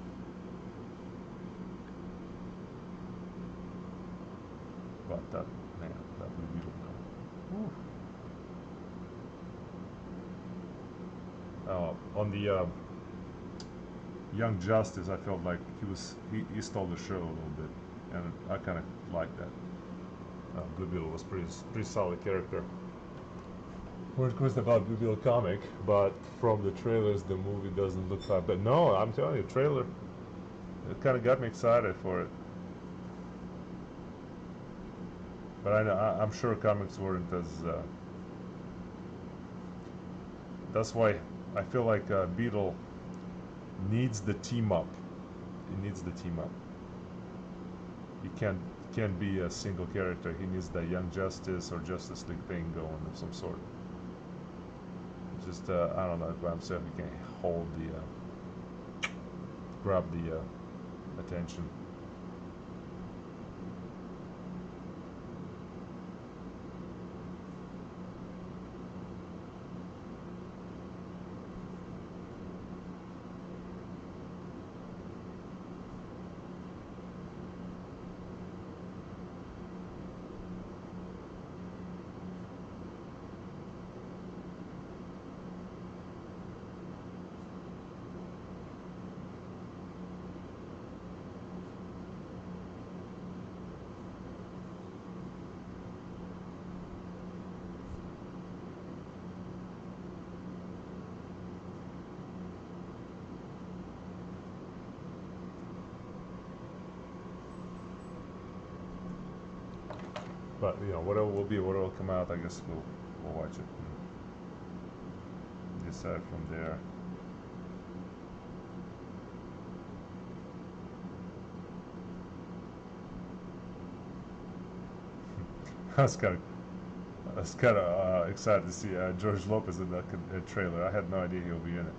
But that, man, that Blue Beetle though. On the Young Justice, I felt like he stole the show a little bit, and I kind of liked that. Blue Beetle was pretty solid character. Of course, about Blue Beetle comic, but from the trailers, the movie doesn't look like. But no, I'm telling you, trailer, it kind of got me excited for it. But I'm sure comics weren't as. That's why I feel like Beetle needs the team up. He needs the team up. He can't be a single character. He needs the Young Justice or Justice League thing going of some sort. Just I don't know if by himself he can hold the grab the attention. But you know, whatever will be, whatever will come out, I guess we'll watch it and decide from there. I was kind of excited to see George Lopez in that trailer. I had no idea he'll be in it.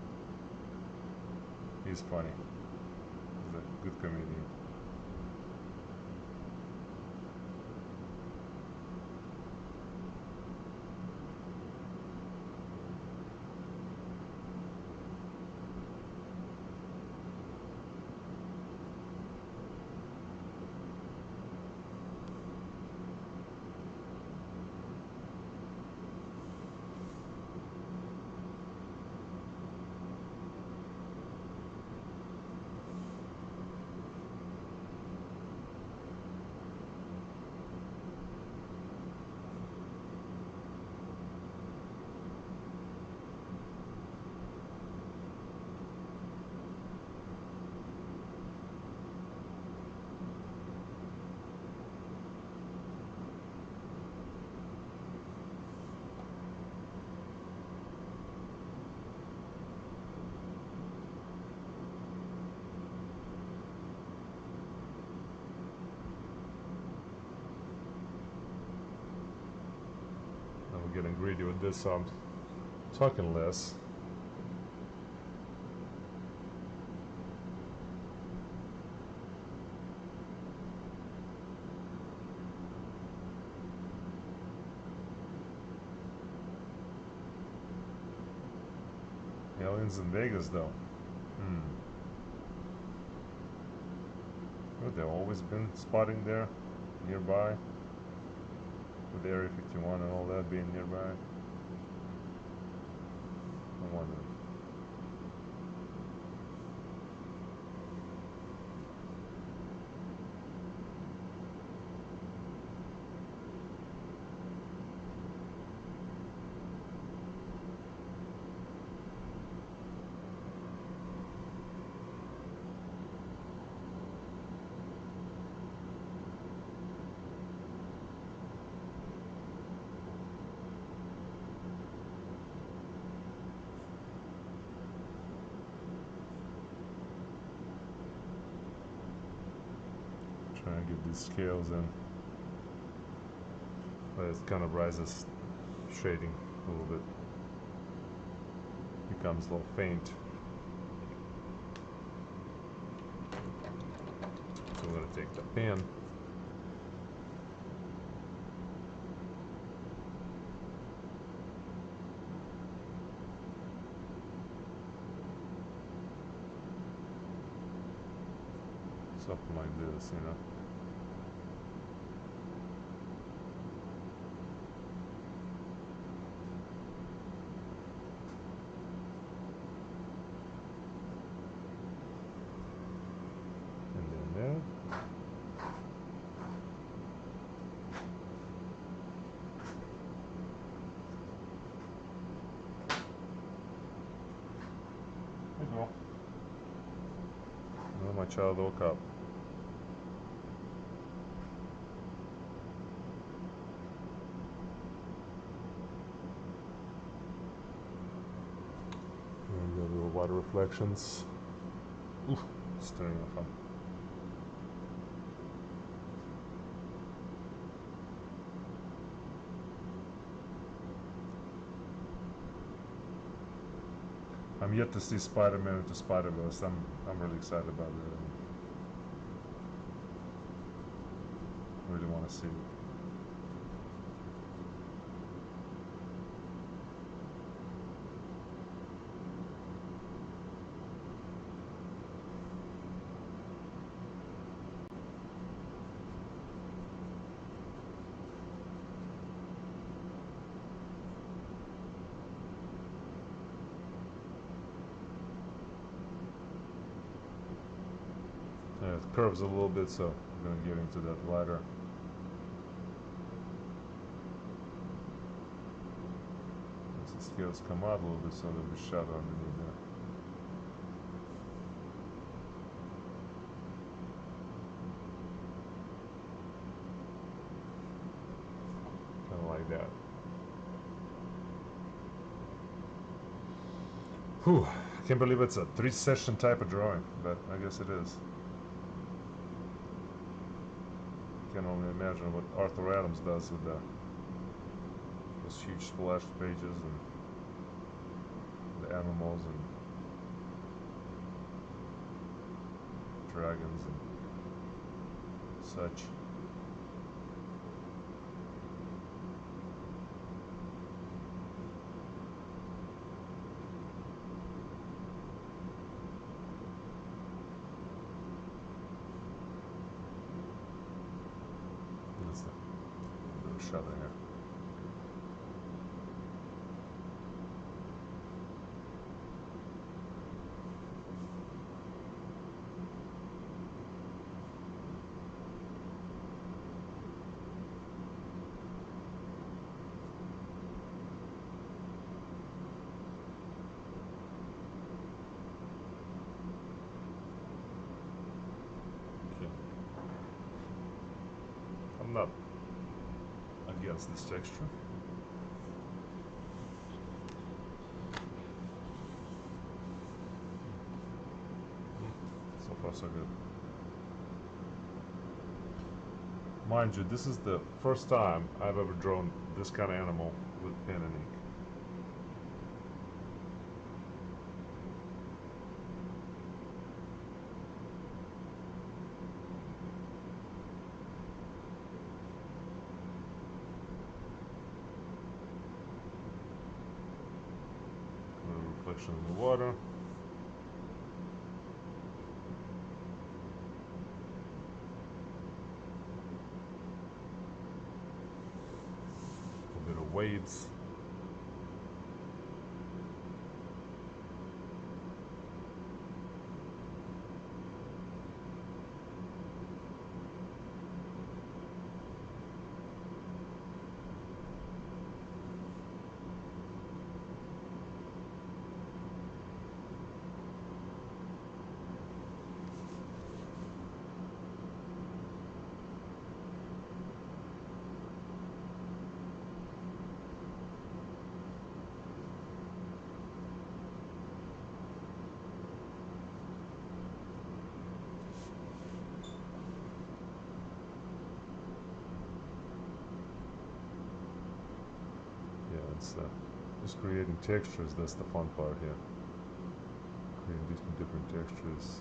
He's funny. He's a good comedian. Getting greedy with this, so I'm talking less. Aliens in Vegas, though. Well, they've always been spotting there, nearby. With Area 51 and all that being nearby. I'm wondering. Trying to get these scales in. But it kind of rises shading a little bit. Becomes a little faint. So we're going to take the pen. Something like this, you know. My child woke up. And the little water reflections. Ooh, staring at fun. I'm yet to see Spider-Man into Spider-Verse. I'm really excited about it. I really want to see it. Yeah, it curves a little bit, so I'm going to get into that lighter. As the scales come out a little bit, so there'll be shadow underneath there. Kind of like that. Whew, I can't believe it's a 3-session type of drawing, but I guess it is. I can only imagine what Arthur Adams does with those huge splash pages and the animals and dragons and such. That's the little shadow here. I'm not against this texture. So far so good. Mind you, this is the first time I've ever drawn this kind of animal with pen and ink. Reflection in the water. A bit of waves. It's just creating textures. That's the fun part here. Creating these different textures.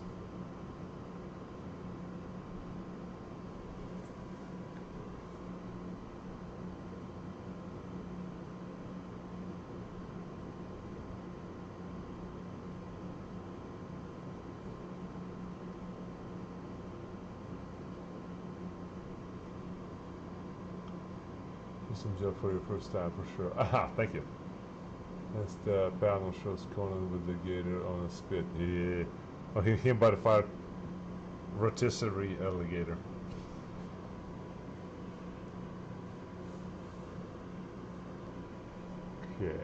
Awesome job for your first time, for sure. Aha, thank you. As the panel shows Conan with the gator on a spit. Yeah. Oh, him by the fire. Rotisserie alligator. Okay.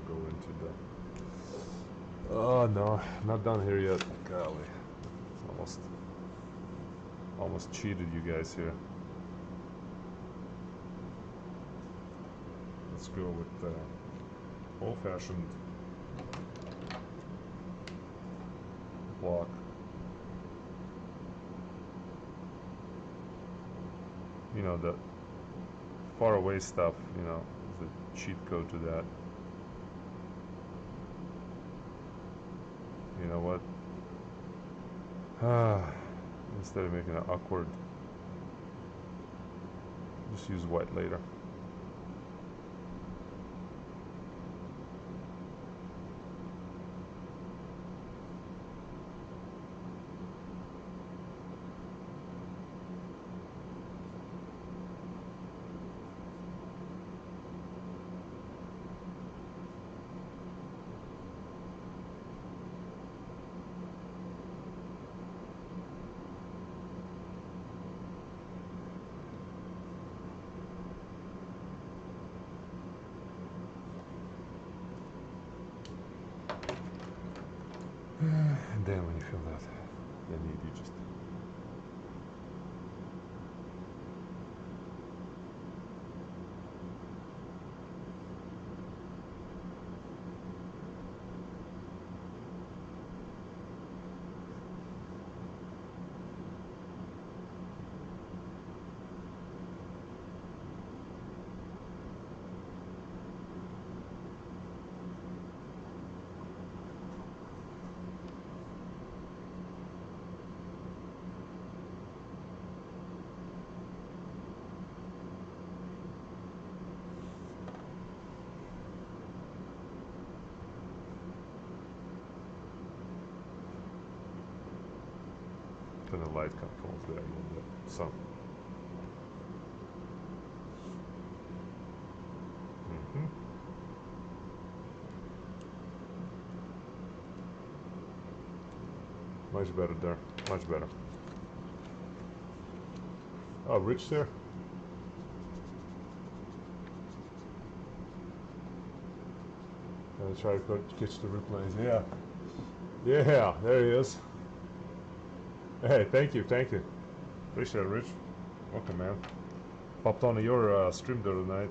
We'll go into the... Oh no, not done here yet. Golly. Almost cheated you guys here. Let's go with the old-fashioned block. You know, the far away stuff, you know, is a cheat code to that. You know what? Instead of making it awkward, just use white later. And then when you feel that, then you just then the light controls there a little bit. So. Much better there. Much better. Oh, Rich there? Gonna try to catch the replays. Yeah. Yeah, there he is. Hey, thank you. Appreciate it, Rich. Welcome, man. Popped onto your stream there tonight.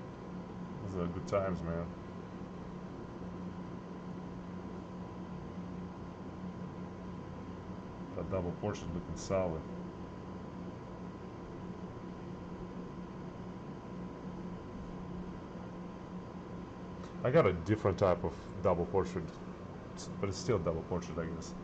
Those are good times, man. That double portrait looking solid. I got a different type of double portrait, but it's still double portrait, I guess.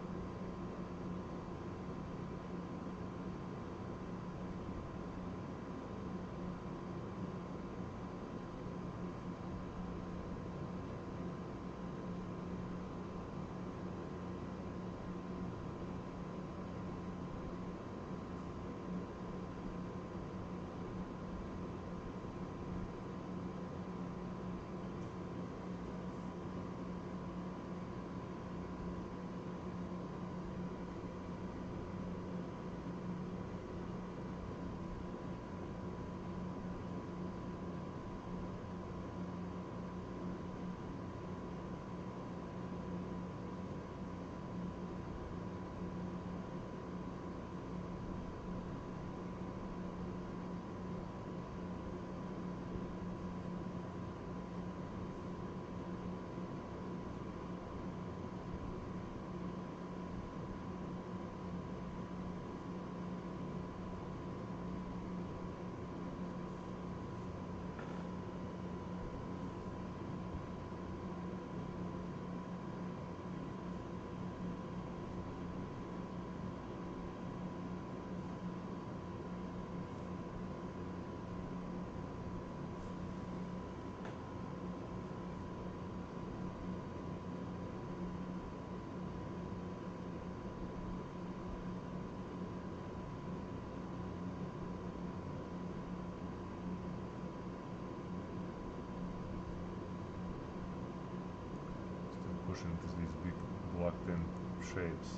pushing into these big blocked in shapes.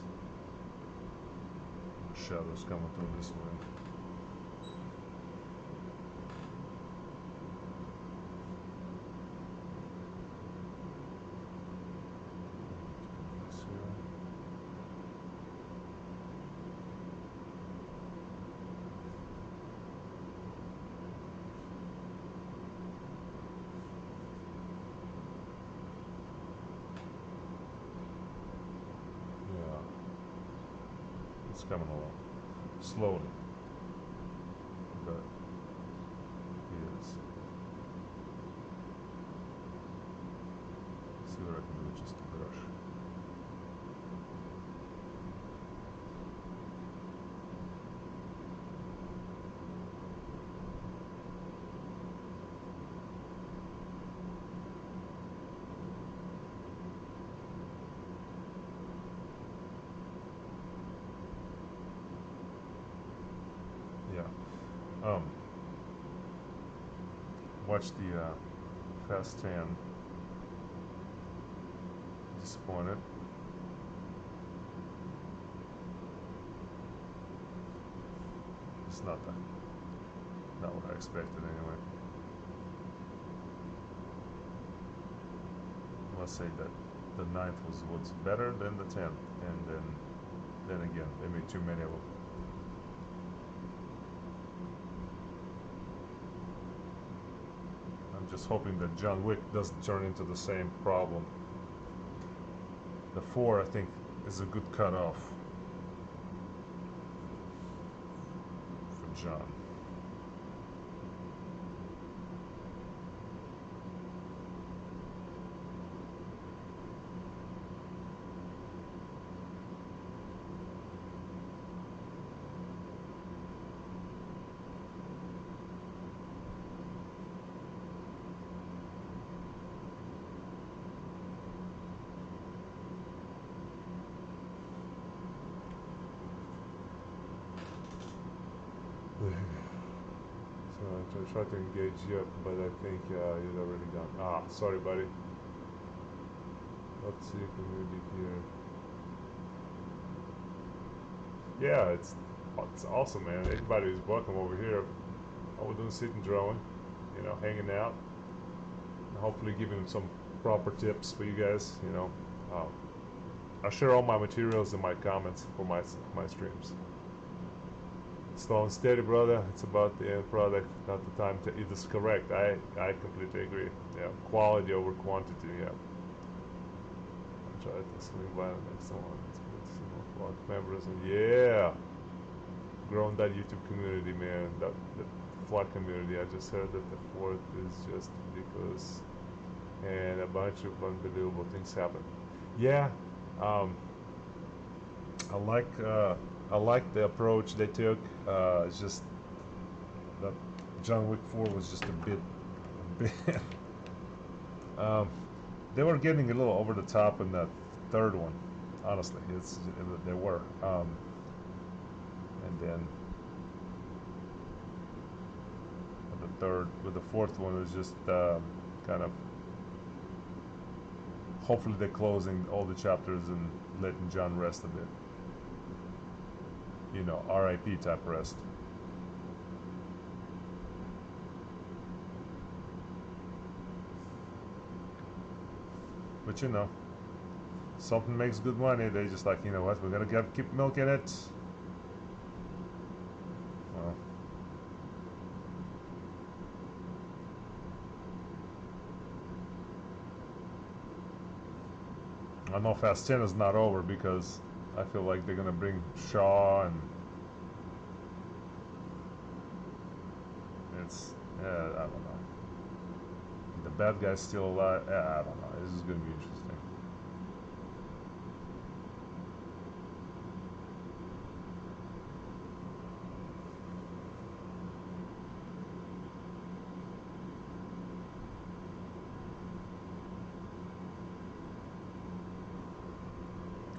Shadows coming through this way. It's coming along slowly, but he is. See what I can do with just a brush. Watch the fast 10. Disappointed. It's not what I expected anyway. I must say that the 9th was better than the 10th, and then again they made too many of them. Just hoping that John Wick doesn't turn into the same problem. The 4, I think, is a good cutoff for John. So I tried to engage you, but I think you'd already gone. Ah, sorry, buddy. Let's see community here. Yeah, it's awesome, man. Everybody is welcome over here. All we're doing is sitting, drawing, you know, hanging out, and hopefully giving some proper tips for you guys. You know, I share all my materials in my comments for my streams. Slow and steady, brother. It's about the end product, not the time to. It is correct. I completely agree. Yeah, quality over quantity. Yeah. I try to swing by the next one. It's good to see more flock members, and yeah, growing that YouTube community, man. That flock community. I just heard that the 4th is just because, and a bunch of unbelievable things happen. Yeah. I like the approach they took. It's just that John Wick 4 was just a bit. They were getting a little over the top in that 3rd one. Honestly, they were. And then with the 4th one, it was just kind of. Hopefully, they're closing all the chapters and letting John rest a bit. You know, RIP type rest. But you know, something makes good money. They just like, you know what, we're gonna keep milking it. Well, I know Fast 10 is not over because I feel like they're gonna bring Shaw and it's I don't know. The bad guy's still alive. I don't know. This is gonna be interesting.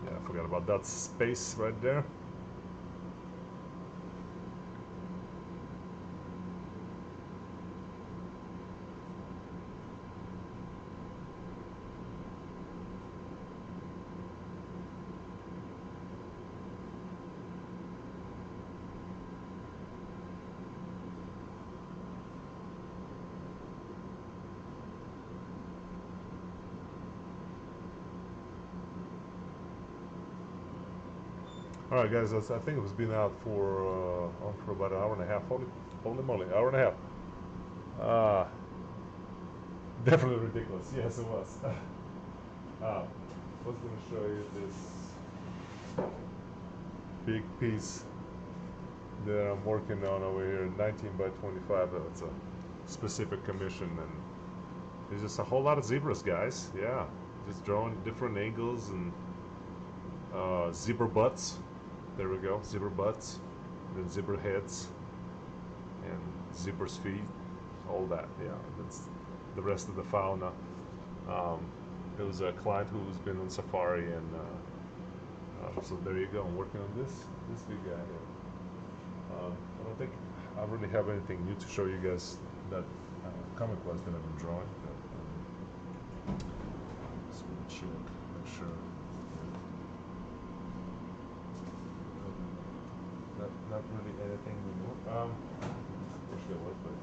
Yeah, I forgot about that space right there. All right, guys. I think it was been out for on for about an hour and a half. Holy moly, hour and a half. Uh, Definitely ridiculous. Yes, it was. I was going to show you this big piece that I'm working on over here, 19 by 25. It's a specific commission, and there's just a whole lot of zebras, guys. Yeah, just drawing different angles and zebra butts. There we go, zebra butts, then zebra heads, and zebra's feet, all that. Yeah, that's the rest of the fauna. It was a client who's been on safari, and so there you go. I'm working on this big guy here. I don't think I really have anything new to show you guys that comic wise that I've been drawing. But, just want to check, make sure. Not really anything new. Wish there was, but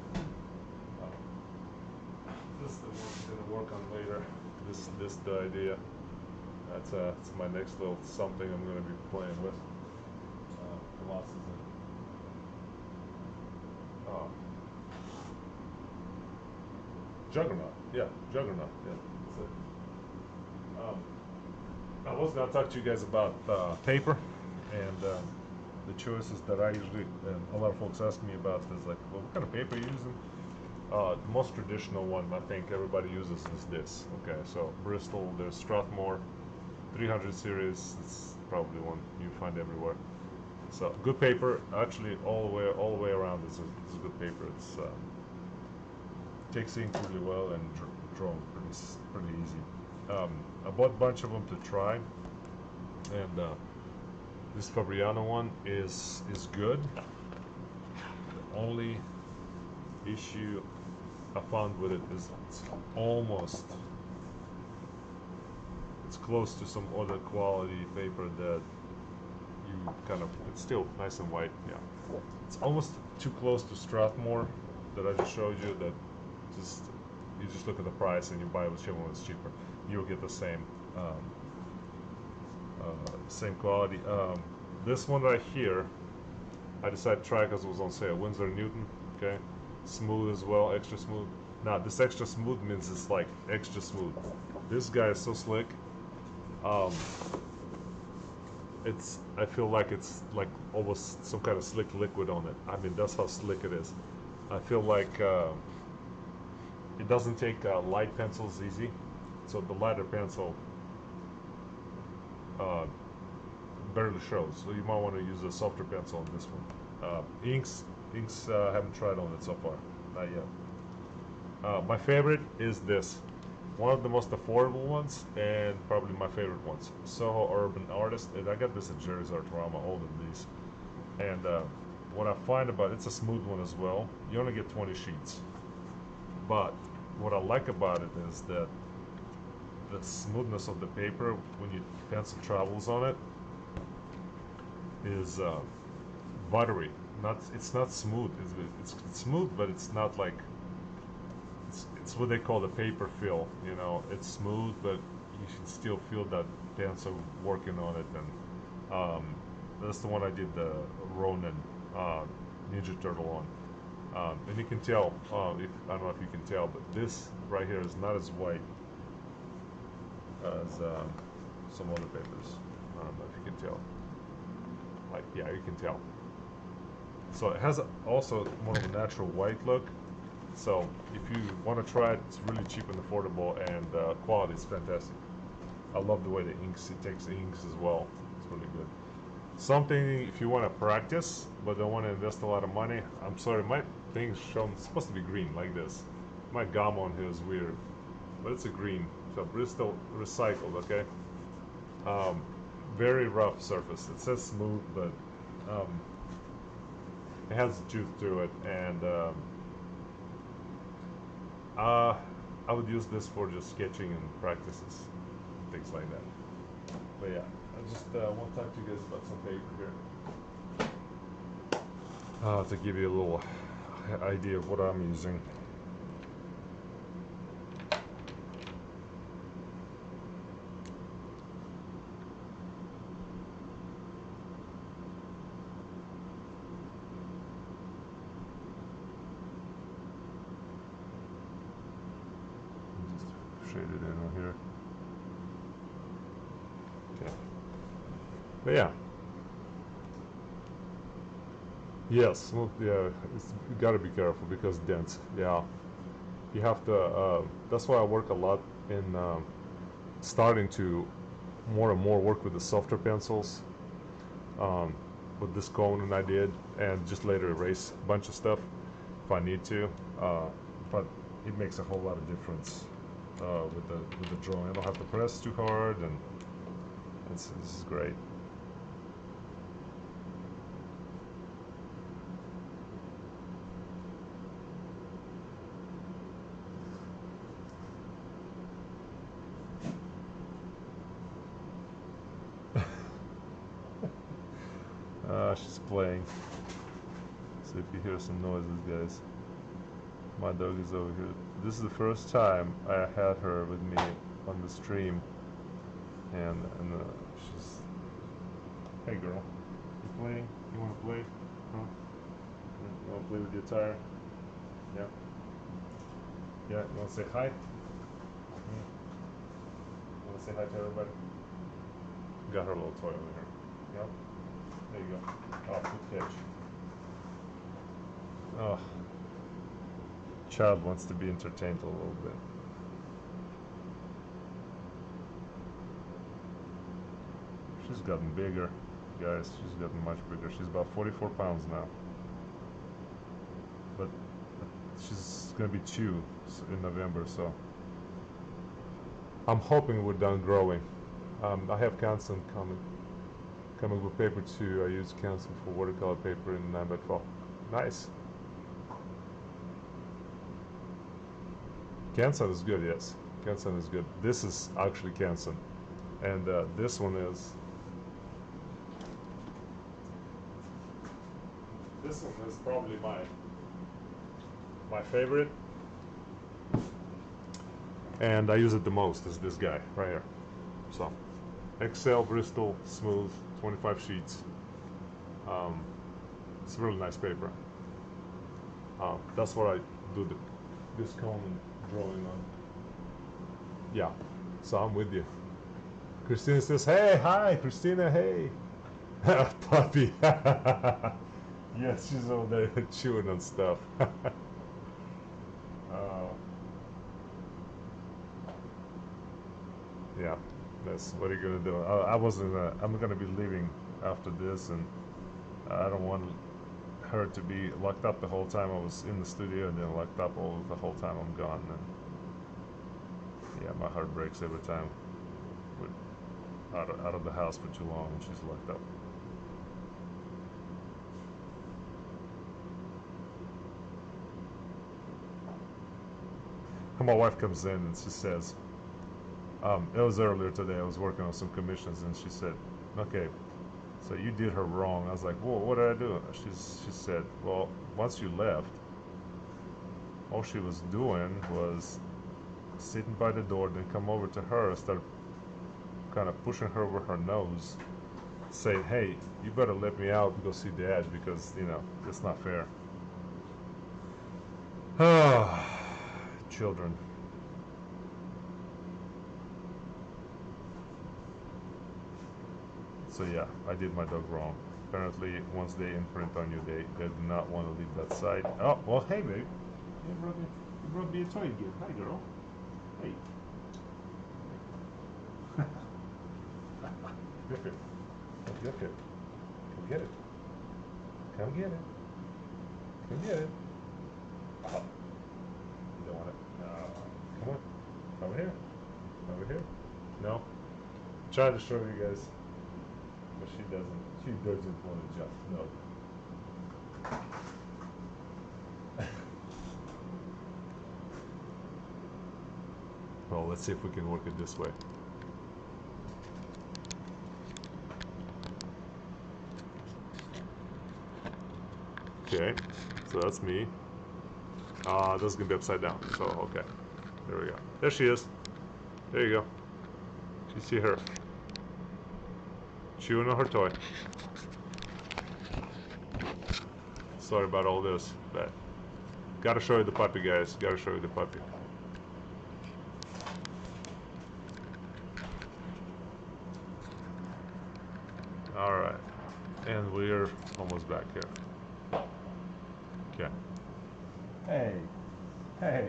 this is the one I'm gonna work on later. This the idea. That's my next little something I'm gonna be playing with. Colossus. Juggernaut. Yeah, Juggernaut. Yeah, that's it. I was gonna talk to you guys about paper and the choices that I usually, and a lot of folks ask me about is like, well, what kind of paper are you using? The most traditional one I think everybody uses is this. Okay, so Bristol, there's Strathmore 300 series. It's probably one you find everywhere. So good paper, actually all the way around is a good paper. It's takes ink really well and draw pretty easy. I bought a bunch of them to try, and this Fabriano one is good. The only issue I found with it is it's close to some other quality paper that you kind of, it's still nice and white. Yeah, it's almost too close to Strathmore that I just showed you. That you just look at the price and you buy whichever one is cheaper. You'll get the same same quality. This one right here, I decided to try because it was on sale. Winsor & Newton. Okay, smooth as well, extra smooth. Now this extra smooth means it's like extra smooth. This guy is so slick. I feel like it's like almost some kind of slick liquid on it. I mean, that's how slick it is. I feel like it doesn't take light pencils easy, so the lighter pencil barely shows. So you might want to use a softer pencil on this one. Inks, I haven't tried on it so far, not yet. My favorite is this, one of the most affordable ones, and probably my favorite ones. Soho Urban Artist, and I got this at Jerry's Artorama, all of these. And what I find about it's a smooth one as well. You only get 20 sheets, but what I like about it is that the smoothness of the paper when your pencil travels on it is buttery. It's not smooth. It's smooth, but it's not like it's what they call the paper feel. You know, it's smooth, but you should still feel that pencil working on it. And that's the one I did the Ronin Ninja Turtle on. And you can tell, I don't know if you can tell, but this right here is not as white as some other papers. I don't know if you can tell. Like, yeah, you can tell. So it has also more of a natural white look. So if you want to try it, it's really cheap and affordable, and quality is fantastic. I love the way it takes inks as well. It's really good. Something if you want to practice but don't want to invest a lot of money. I'm sorry, my thing's supposed to be green like this. My gum on here is weird, but it's a green. So Bristol recycled, okay. Very rough surface. It says smooth, but it has juice to it, and I would use this for just sketching and practices, things like that. But yeah, I just want to talk to you guys about some paper here. To give you a little idea of what I'm using. shaded in on here. Okay. But yeah. Yes, look, yeah, you gotta be careful because dents. Yeah. You have to, that's why I work a lot in starting to more and more work with the softer pencils. With this CONAN I did, and just later erase a bunch of stuff if I need to. But it makes a whole lot of difference with the drawing. I don't have to press too hard, and this is great. She's playing. So if you hear some noises, guys, my dog is over here. This is the first time I had her with me on the stream, and she's. Hey, girl, you playing? You want to play? Huh? You want to play with your tire? Yeah. Yeah. You want to say hi? You want to say hi to everybody? Got her a little toy over here. Yep. There you go. Oh, good catch. Oh. Child wants to be entertained a little bit. She's gotten bigger, guys. She's gotten much bigger. She's about 44 pounds now. But she's gonna be 2 in November, so I'm hoping we're done growing. I have Canson coming with paper too. I use Canson for watercolor paper in 9x12. Nice. Canson is good, yes. Canson is good. This is actually Canson, and this one is. This one is probably my favorite, and I use it the most. Is this guy right here? So. XL Bristol, smooth, 25 sheets. It's a really nice paper. That's what I do this CONAN drawing on. Yeah, so I'm with you. Christina says, hey, hi, Christina, hey. Puppy. Yes, she's over there chewing on stuff. Yeah. That's what are you gonna do? I wasn't. I'm gonna be leaving after this, and I don't want her to be locked up the whole time I was in the studio, and then locked up all the whole time I'm gone. And yeah, my heart breaks every time we're out of the house for too long and she's locked up. My wife comes in and she says. It was earlier today. I was working on some commissions, and she said, "Okay, so you did her wrong." I was like, "Whoa, what did I do?" She said, "Well, once you left, all she was doing was sitting by the door, then come over to her, start kind of pushing her with her nose, saying, 'Hey, you better let me out to go see Dad because it's not fair.'" Ah, children. So yeah, I did my dog wrong. Apparently, once they imprint on you, they do not want to leave that side. Oh, well, hey, babe. You brought me a toy again. Hi, girl. Hey. Look it. Look it. Come get it. Come get it. Come get it. Oh. You don't want it? Come on. Over here. Over here. No. I'm trying to show you guys. But she doesn't want to jump. No. Well, let's see if we can work it this way. Okay, so that's me. That's gonna be upside down. So okay, there we go. There she is. There you go. You see her chewing on her toy. Sorry about all this, but gotta show you the puppy, guys. Gotta show you the puppy. almost back here. Okay. Hey, hey.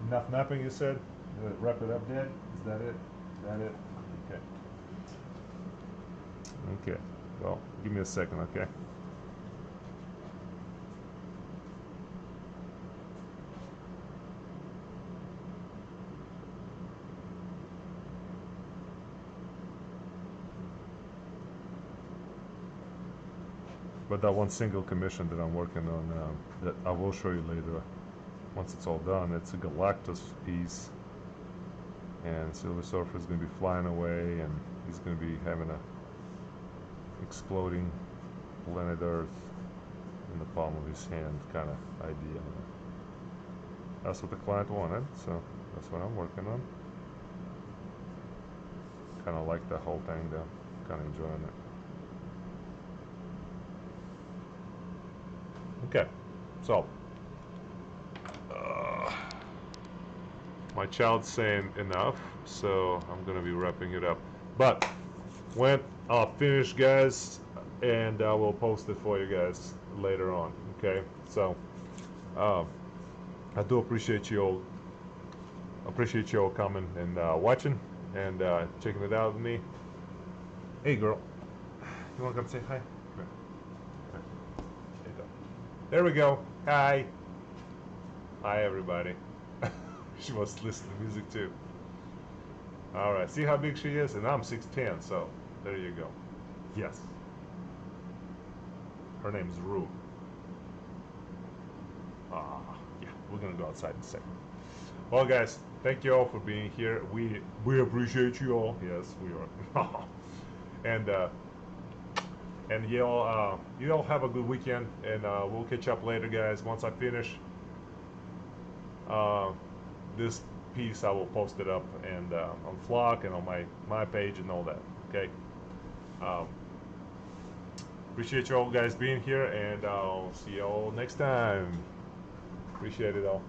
Enough napping, you said? Wrap it up, Dad? Is that it? Is that it? Okay. Okay. Well, give me a second, okay? But that one single commission that I'm working on, that I will show you later, once it's all done, it's a Galactus piece. And Silver Surfer is going to be flying away, and he's going to be having a exploding planet Earth in the palm of his hand kind of idea. That's what the client wanted, so that's what I'm working on. Kind of like the whole thing though, kind of enjoying it. Okay, so my child's saying enough, so I'm gonna be wrapping it up. But when I'll finish, guys, and I will post it for you guys later on. Okay, so I do appreciate you all. Appreciate you all coming and watching and checking it out with me. Hey, girl, you wanna come say hi? Come here. There we go. Hi. Hi, everybody. She wants to listen to music too. All right. See how big she is? And I'm 6'10", so there you go. Yes. Her name's Rue. Yeah. We're gonna go outside in a second. Well, guys, thank you all for being here. We appreciate you all. Yes, we are. And you all have a good weekend, and we'll catch up later, guys. Once I finish this piece, I will post it up and on Flock and on my page and all that. Okay. Appreciate you all guys being here, and I'll see you all next time. Appreciate it all.